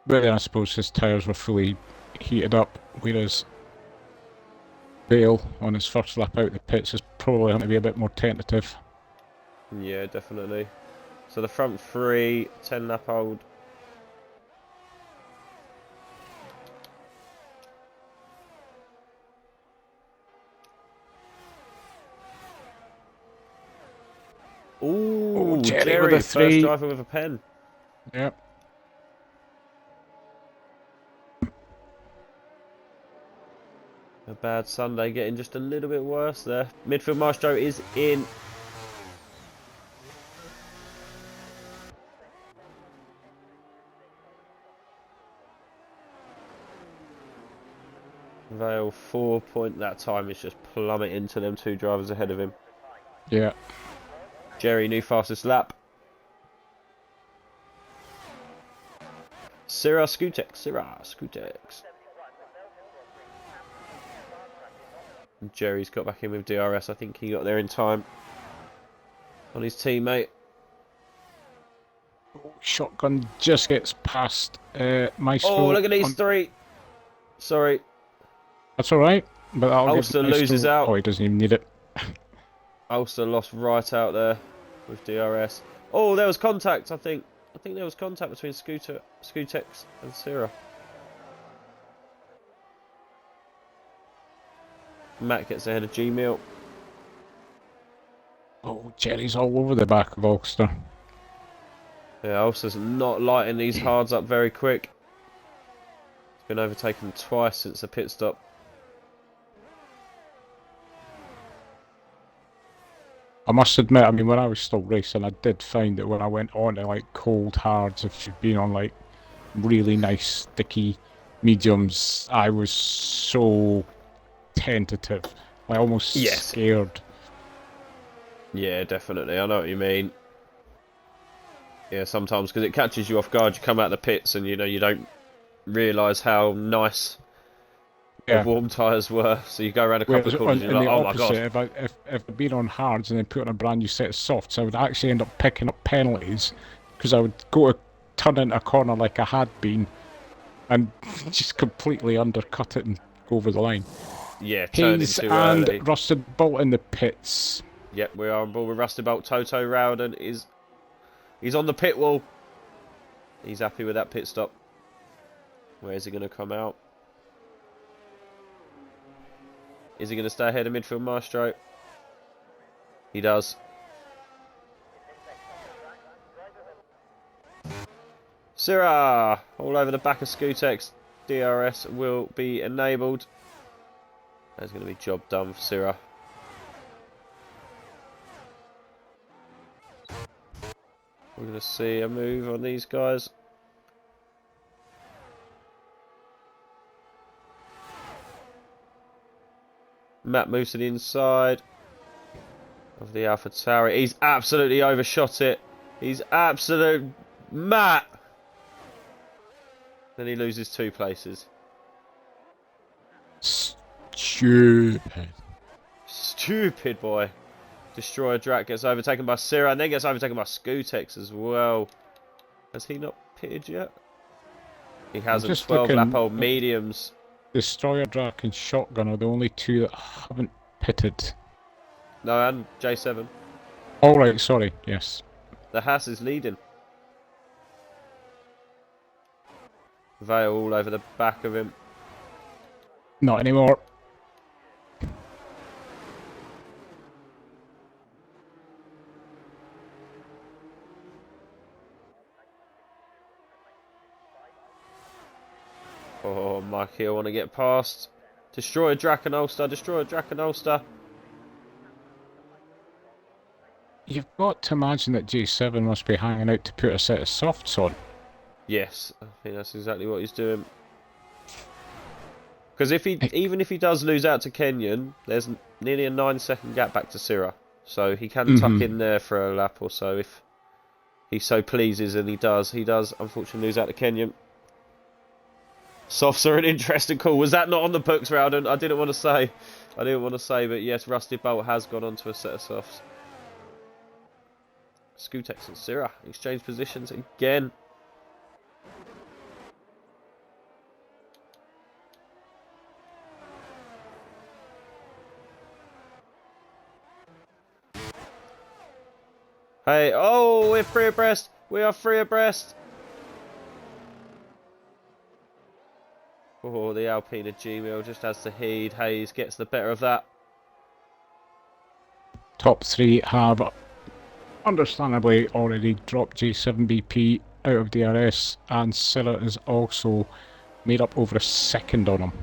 But then I suppose his tyres were fully heated up, whereas Bale, on his first lap out the pits, is probably going to be a bit more tentative. Yeah, definitely. So the front three, 10 lap old. Ooh, Jerry with a first three. driver with a pen. Yep. A bad Sunday getting just a little bit worse there. Midfield Maestro is in. Vale 4 point. That time is just plummeting to them two drivers ahead of him. Yeah. Jerry, new fastest lap. Syrah Skutex. Jerry's got back in with DRS. I think he got there in time on his teammate. Shotgun just gets past Maestro. Oh, look at these three. Sorry. That's alright, but that'll Ulster give Maestro... loses out. Oh, he doesn't even need it. Ulster lost right out there with DRS. Oh, there was contact, I think. I think there was contact between Skutex and Syrah. Matt gets ahead of G-Milk. Oh, Jerry's all over the back of Ulster. Yeah, Ulster's not lighting these hards up very quick. He's been overtaken twice since the pit stop. I must admit, I mean, when I was still racing, I did find that when I went on to, like, cold hards, if you've been on, like, really nice, sticky mediums, I was so tentative. Like, almost scared. Yeah, definitely. I know what you mean. Yeah, sometimes, because it catches you off guard, you come out of the pits and, you know, you don't realise how nice the warm tyres were. So you go around a couple of corners and you're like, oh my god. If I'd been on hards and then put on a brand new set of softs, I would actually end up picking up penalties because I would go to turn into a corner like I had been and just completely undercut it and go over the line. Yeah, turning Hayes too and early. Rusted Bolt in the pits. Yep, we are on board with Rusty Bolt. Toto Rowden he's on the pit wall. He's happy with that pit stop. Where's he going to come out? Is he going to stay ahead of midfield Maestro? He does. Syrah all over the back of Skutex. DRS will be enabled. That's going to be job done for Syrah. We're going to see a move on these guys. Matt moves to the inside of the Alpha Tower. He's absolutely overshot it. He's absolute Matt. Then he loses 2 places. Stupid boy. Destroyer Drak gets overtaken by Syrah and then gets overtaken by Skutex as well. Has he not pitted yet? He hasn't. 12 lap old mediums. Destroyer Drak and Shotgun are the only 2 that haven't pitted. No, and J7. Oh right, sorry, yes. The Haas is leading. Vale all over the back of him. Not anymore. Oh, Mikey, I want to get past. Destroy Draken Ulster, destroy Draken Ulster. You've got to imagine that J7 must be hanging out to put a set of softs on. Yes, I think that's exactly what he's doing. Because even if he does lose out to Kenyon, there's nearly a 9-second gap back to Syrah. So he can tuck in there for a lap or so if he so pleases, and he does. He does, unfortunately, lose out to Kenyon. Softs are an interesting call. Was that not on the books, Rowden? I didn't want to say. But yes, Rusty Bolt has gone onto a set of softs. Scootex and Syrah exchange positions again. Hey, oh, we're free abreast. We are free abreast. Oh, the Alpina G-Mill just has to heed. Hayes gets the better of that. Top 3 have understandably already dropped J7BP out of DRS, and Silla has also made up over a second on him.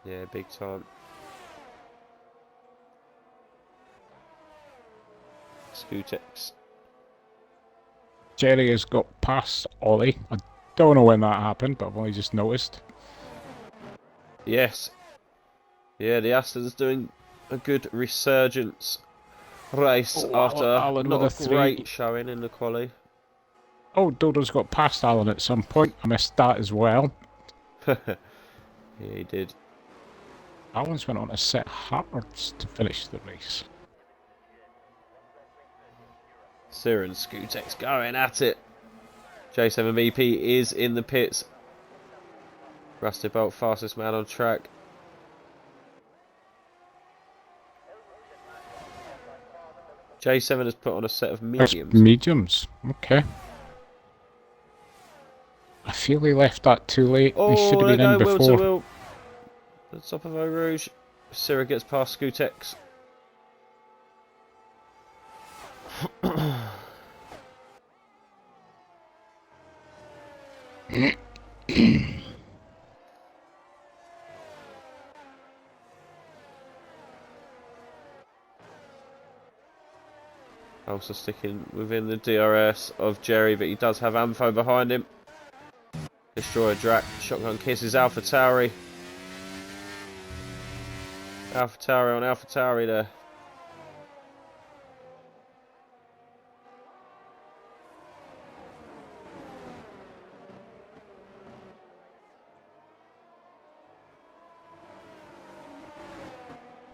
Yeah, big time. Scootex. Jerry has got past Ollie. I don't know when that happened, but I've only just noticed. Yes. Yeah, the Aston's doing a good resurgence race after Alan not with a a great 3. showing in the quali. Oh, Dodo's got past Alan at some point. I missed that as well. Yeah, he did. Alan's went on to set Harrods to finish the race. Syrah and Scootex going at it. J7BP is in the pits. Rusty Bolt, fastest man on track. J7 has put on a set of mediums. Mediums, okay. I feel he left that too late. He should have been in Will to before. Will. The top of Eau Rouge. Syrah gets past Scootex. Also sticking within the DRS of Jerry, but he does have Amfo behind him. Destroyer Drac, shotgun kisses Alpha Tauri. Alpha Tauri on Alpha Tauri there.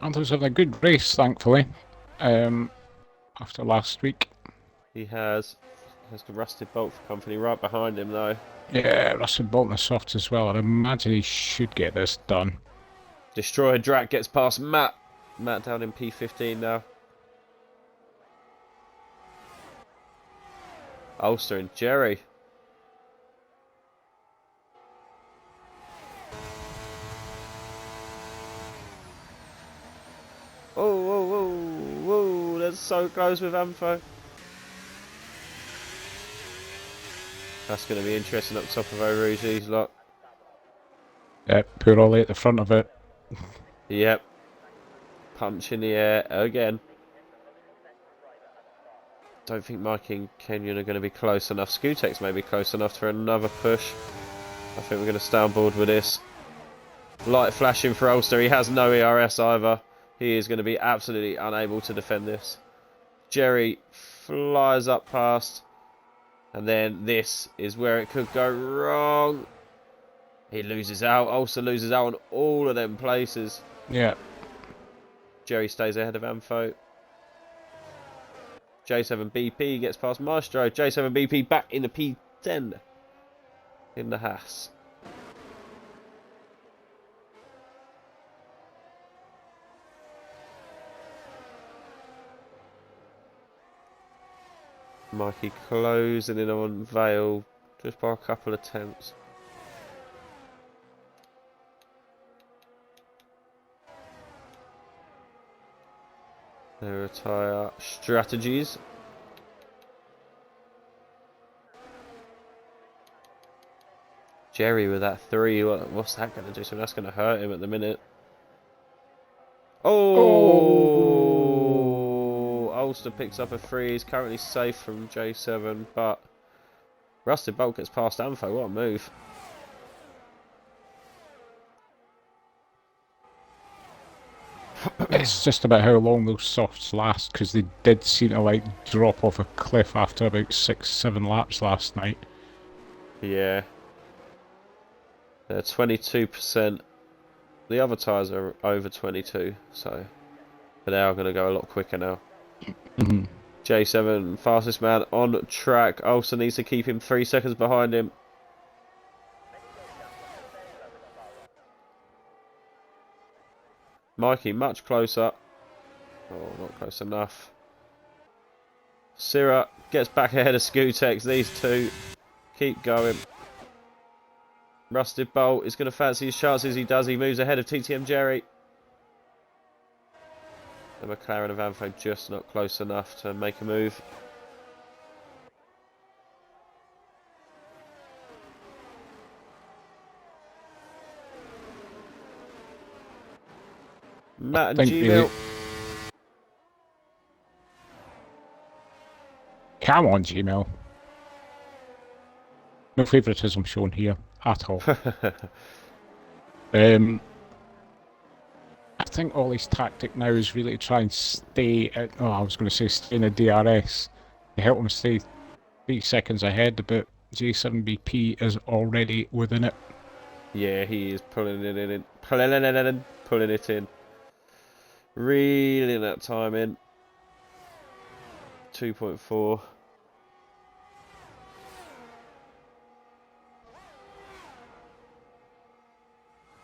Anthony's having a good race, thankfully. After last week. He has the Rusted Bolt for company right behind him though. Yeah, Russell Bolt and the softs as well. I'd imagine he should get this done. Destroyer Drac gets past Matt. Matt down in P15 now. Ulster and Jerry. Oh, whoa, whoa, whoa, that's so close with Amfo. That's going to be interesting up top of Eau Rouge, these lot. Yep, poor Ollie at the front of it. Yep. Punch in the air again. Don't think Mikey and Kenyon are going to be close enough. Scootex may be close enough for another push. I think we're going to stay on board with this. Light flashing for Ulster. He has no ERS either. He is going to be absolutely unable to defend this. Jerry flies up past. And then this is where it could go wrong. He loses out. Ulster loses out on all of them places. Yeah. Jerry stays ahead of Amfo. J7BP gets past Maestro. J7BP back in the P10 in the Haas. Mikey closing in on Vale just by a couple of attempts. Their attire strategies. Jerry with that 3, what's that going to do? So that's going to hurt him at the minute. Oh! Ulster picks up a 3. He's currently safe from J7, but Rusted Bolt gets past Amfo. What a move. It's just about how long those softs last, because they did seem to like drop off a cliff after about 6-7 laps last night. Yeah. They're 22%. The other tyres are over 22, so they are going to go a lot quicker now. J7, fastest man on track. Olsen needs to keep him 3 seconds behind him. Mikey, much closer. Oh, not close enough. Syrah gets back ahead of Scootex. These two keep going. Rusted Bolt is going to fancy his chances. He does. He moves ahead of TTM Jerry. The McLaren of Anfo just not close enough to make a move. Matt and Gmail. Come on, Gmail. No favouritism shown here at all. I think Ollie's tactic now is really to try and stay at, oh, I was going to say stay in the DRS to help him stay 3 seconds ahead, but J7BP is already within it. Yeah, he is pulling it in, pulling it in. Reeling that time in. 2.4.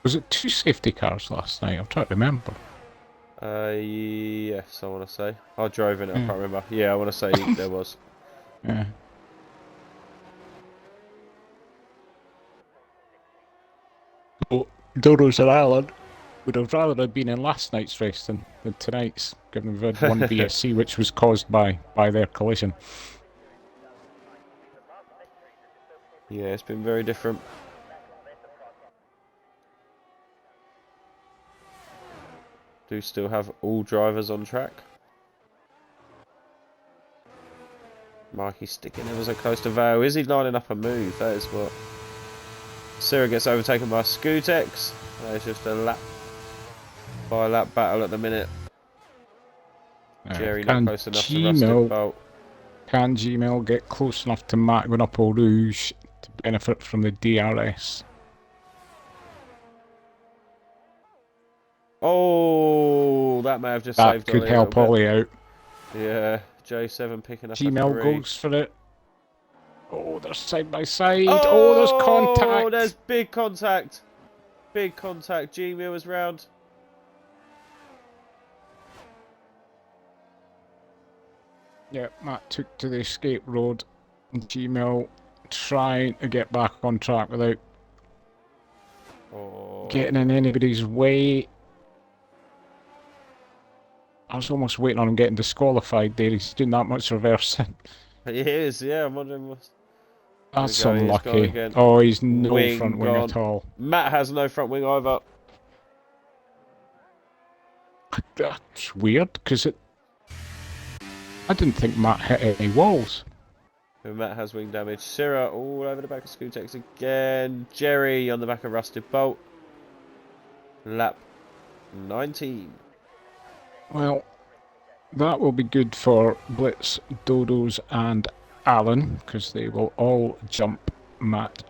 Was it 2 safety cars last night? I'm trying to remember. Yes, I want to say. I drove in it, I can't remember. Yeah, I want to say there was. Yeah. So, Dodos and Alan would have rather have been in last night's race than tonight's, given we've had one BSC which was caused by their collision. Yeah, it's been very different. Do still have all drivers on track. Mikey's sticking ever so close to Vale. Is he lining up a move? That is what. Syrah gets overtaken by Scootex. There's just a lap by lap battle at the minute. Jerry not close enough to Rusted Bolt. Can Gmail get close enough to Matt going up Eau Rouge to benefit from the DRS? Oh, that may have just saved That could help Ollie out. Yeah, J7 picking up Gmail goes for it. Oh, they're side by side. Oh, Oh, there's contact. Oh, there's big contact. Big contact. Gmail is round. Yeah, Matt took to the escape road. Gmail trying to get back on track without getting in anybody's way. I was almost waiting on him getting disqualified there. He's doing that much reversing. He is, yeah. I'm wondering what's... That's unlucky. Oh, he's no front wing at all. Matt has no front wing either. That's weird, because I didn't think Matt hit any walls. And Matt has wing damage. Syrah all over the back of Scootex again. Jerry on the back of Rusted Bolt. Lap 19. Well, that will be good for Blitz, Dodos and Alan, because they will all jump Matt.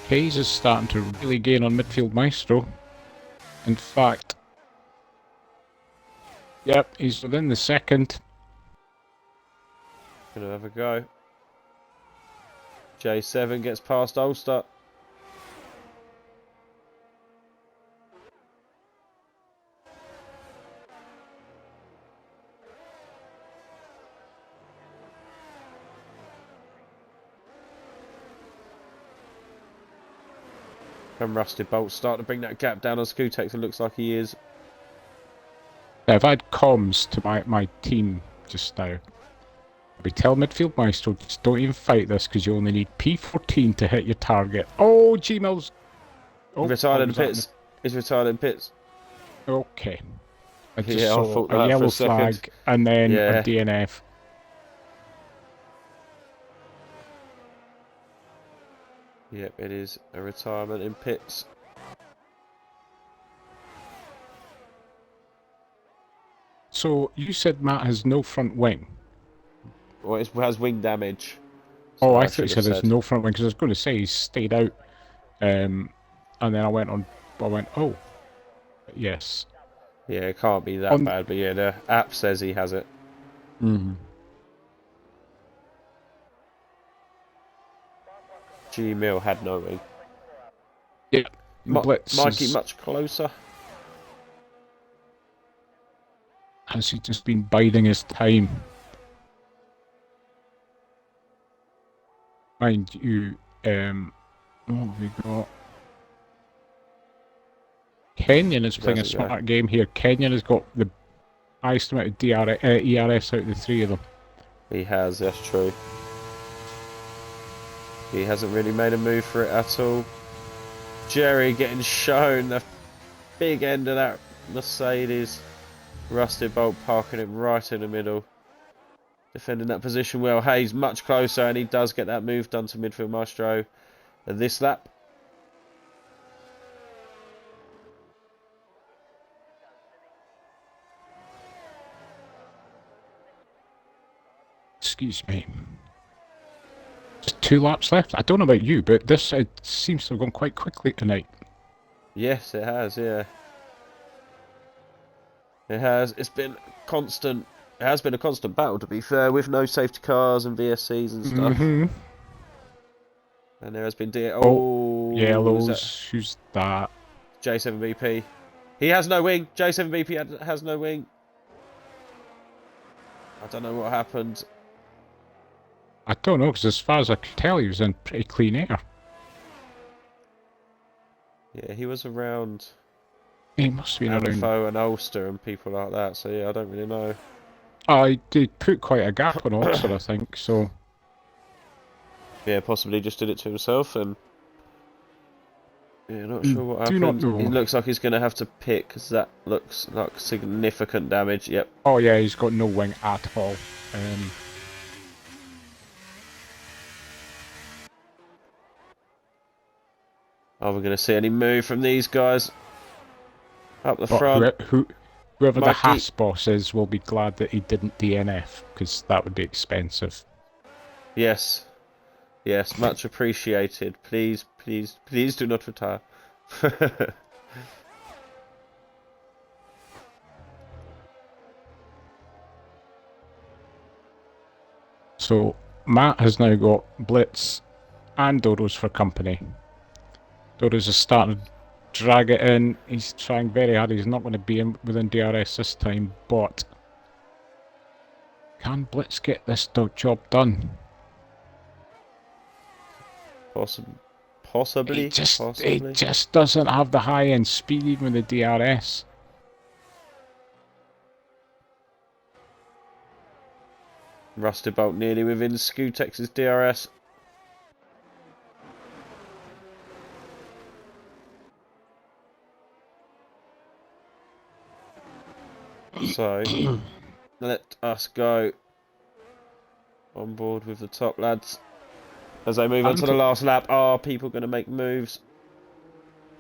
Hayes is starting to really gain on midfield Maestro. In fact, yep, he's within the second. Gonna have a go. J7 gets past Ulster. And Rusted Bolt starting to bring that gap down on Scootex. It looks like he is. I've had comms to my team just now. We tell midfield Maestro, just don't even fight this because you only need P14 to hit your target. Oh, Gmail's... Oh, retired in pits. He's retired in pits. Okay. I just I saw thought a yellow flag and then a DNF. Yep, it is a retirement in pits. So you said Matt has no front wing. Well, it has wing damage. Oh, So I thought should you have said there's no front wing because I was going to say he stayed out, and then I went, oh, yes. Yeah, it can't be that bad, but yeah, the app says he has it. Mm-hmm. G-Mill had no wing. Yeah, Blitz Mikey is, much closer. has he just been biding his time? Mind you, what have we got? Kenyon is playing a smart game here. Kenyon has got the highest amount of ERS out of the three of them. He has, that's true. He hasn't really made a move for it at all. Jerry getting shown the big end of that Mercedes. Rusty Bolt parking it right in the middle. Defending that position well. Hayes much closer, and he does get that move done to midfield Maestro this lap. Excuse me. Just 2 laps left. I don't know about you, but this seems to have gone quite quickly tonight. Yes, it has, yeah. It has. It's been constant. It has been a constant battle, to be fair, with no safety cars and VSCs and stuff. Mm-hmm. And there has been Yellows. Who's that? J7BP. He has no wing. J7BP has no wing. I don't know what happened. I don't know, because as far as I can tell, he was in pretty clean air. Yeah, he was around. He must have been around. Amfo and Ulster and people like that. So yeah, I don't really know. I did put quite a gap on Ulster, I think. So yeah, possibly just did it to himself, and yeah, not sure what do happened. not know. He looks like he's going to have to pick, because that looks like significant damage. Yep. Oh yeah, he's got no wing at all. Are we going to see any move from these guys up the front? Whoever the Haas boss is will be glad that he didn't DNF, because that would be expensive. Yes. Yes, much appreciated. Please, please, please do not retire. So Matt has now got Blitz and Dodos for company. Dodos is starting to drag it in. He's trying very hard. He's not going to be within DRS this time, but can Blitz get this job done? Possibly. He just doesn't have the high end speed even with the DRS. Rusty Bolt nearly within Scutex's DRS. So, let us go on board with the top lads. As they move on to the last lap, are people going to make moves?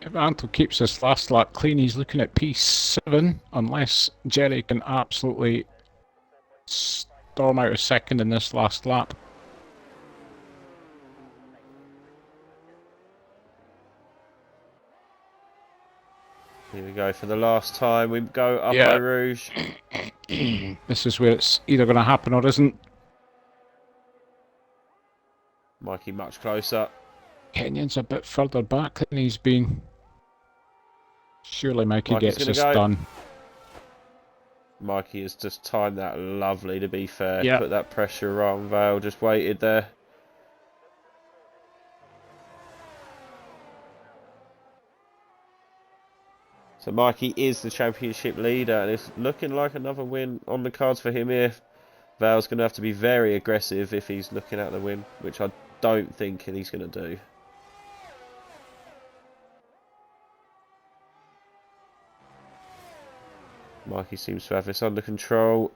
If Anto keeps this last lap clean, he's looking at P7, unless Jerry can absolutely storm out a second in this last lap. Here we go for the last time. We go up by Rouge. This is where it's either going to happen or isn't. Mikey much closer. Kenyon's a bit further back than he's been. Surely Mikey gets this done. Mikey has just timed that lovely, to be fair. Yep. Put that pressure on. Vale just waited there. So Mikey is the championship leader, and it's looking like another win on the cards for him here. Vale's going to have to be very aggressive if he's looking at the win, which I don't think he's going to do. Mikey seems to have this under control.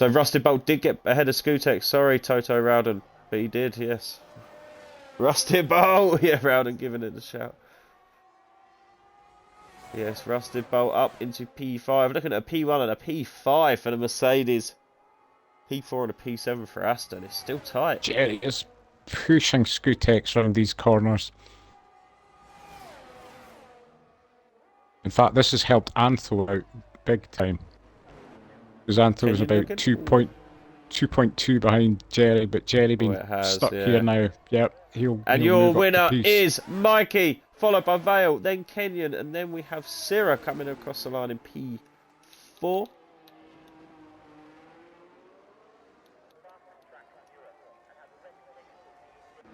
So Rusted Bolt did get ahead of Skutex. Sorry, Toto Rowden. But he did, yes. Rusted Bolt! Yeah, Rowden giving it a shout. Yes, Rusted Bolt up into P5. Looking at a P1 and a P5 for the Mercedes. P4 and a P7 for Aston. It's still tight. Jerry is pushing Skutex around these corners. In fact, this has helped Antho out big time. Because Antho was Kenyon about looking? 2.2 behind Jerry, but Jerry being it has, stuck yeah. here now. Yep, he'll And he'll your move up winner the piece. is Mikey, followed by Vale, then Kenyon, and then we have Syrah coming across the line in P4.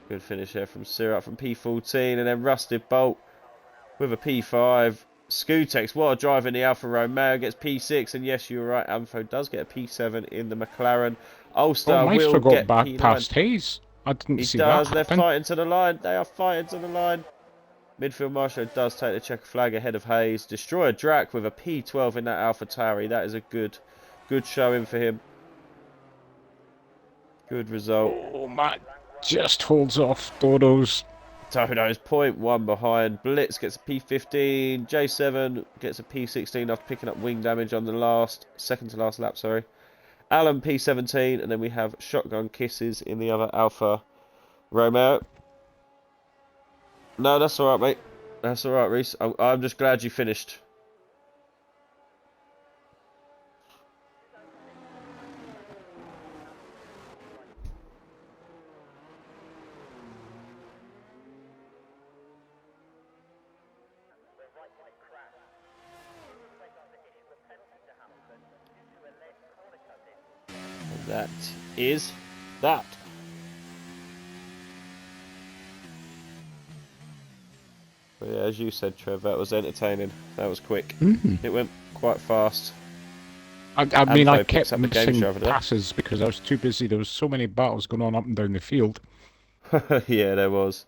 Good finish there from Syrah from P14, and then Rusted Bolt with a P5. Skutex, what a drive in the Alfa Romeo, gets P6, and yes, you're right, Amfo does get a P7 in the McLaren. Ulster Oh, Maestro will got get back P9. past Hayes. I didn't He see does, that they're happen. fighting to the line, they are fighting to the line. Midfield Maestro does take the checker flag ahead of Hayes. Destroyer Drac with a P12 in that Alpha Tauri. That is a good showing for him. Good result. Oh, Matt just holds off Dodo's. Todo's 0.1 behind. Blitz gets a P15. J7 gets a P16 after picking up wing damage on the second to last lap, sorry. Alan P17, and then we have Shotgun Kisses in the other Alpha Romeo. No, that's alright, mate. That's alright, Reese. I'm just glad you finished. That is that. But yeah, as you said, Trev, that was entertaining. That was quick. It went quite fast. I mean, I Amfo picks kept up the game missing show over there. passes because I was too busy. There was so many battles going on up and down the field. Yeah, there was.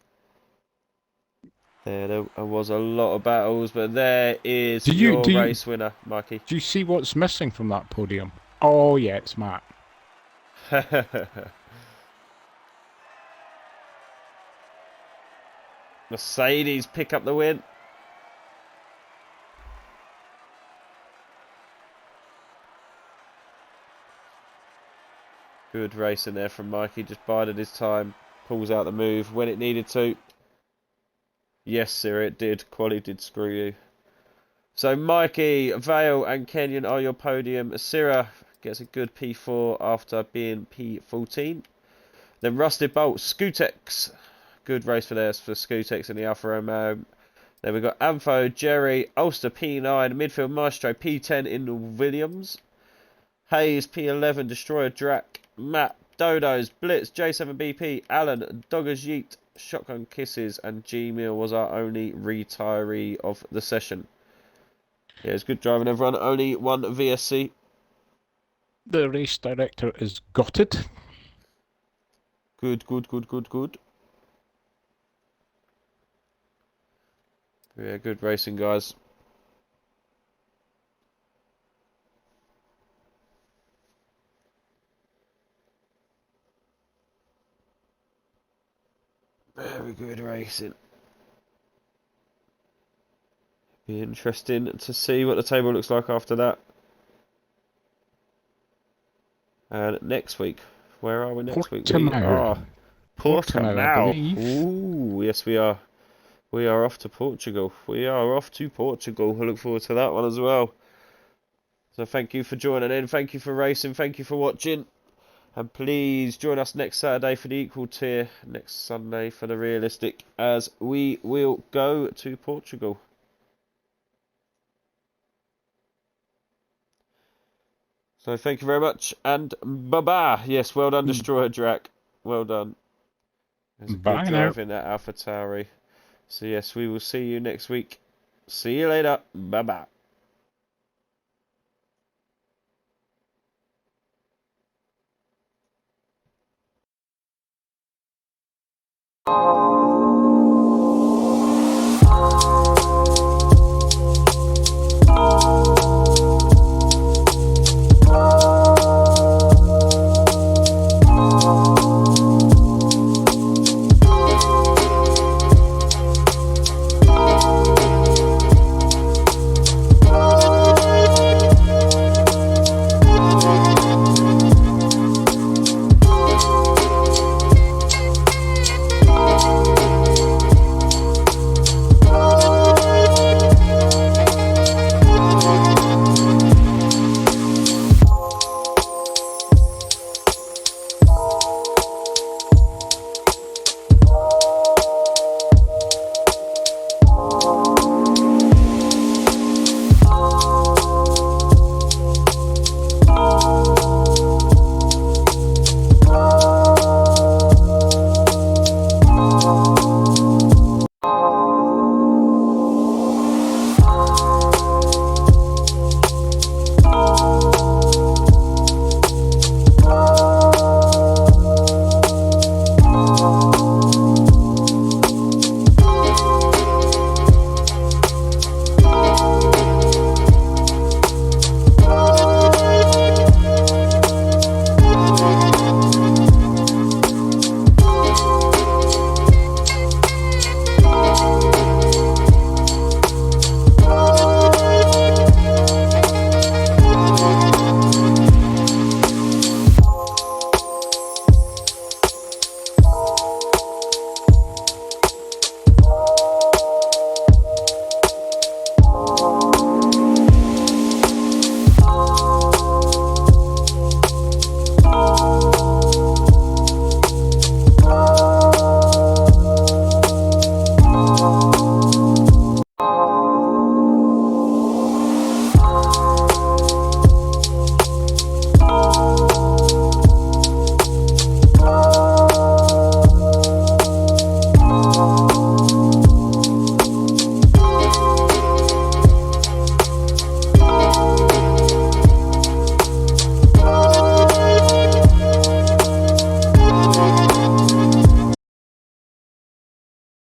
There was a lot of battles, but there is your race winner, Mikey. Do you see what's missing from that podium? Oh, yeah, it's Matt. Mercedes pick up the win. Good racing there from Mikey, just bided his time, pulls out the move when it needed to. Yes, sir, it did. Quali did screw you. So Mikey, Vale and Kenyon are your podium. Syrah gets a good P4 after being P14. Then Rusted Bolt, Skutex. Good race for Skutex in the Alfa Romeo. Then we've got Amfo, Jerry, Ulster P9, Midfield Maestro P10 in the Williams. Hayes P11, Destroyer Drac, Matt, Dodos, Blitz, J7BP, Alan, Doggers Yeet, Shotgun Kisses, and G-Meal was our only retiree of the session. Yeah, it's good driving, everyone. Only one VSC. The race director is gutted. Good. Yeah, good racing, guys. Very good racing. Be interesting to see what the table looks like after that. And next week, where are we next week? We are Portimao, I believe. Ooh, yes, we are. We are off to Portugal. I look forward to that one as well. So thank you for joining in. Thank you for racing. Thank you for watching. And please join us next Saturday for the equal tier. Next Sunday for the realistic. As we will go to Portugal. So thank you very much. And bye-bye. Yes, well done, Destroyer Drac. Well done. There's a good drive in that Alpha Tauri. So yes, we will see you next week. See you later. Bye-bye.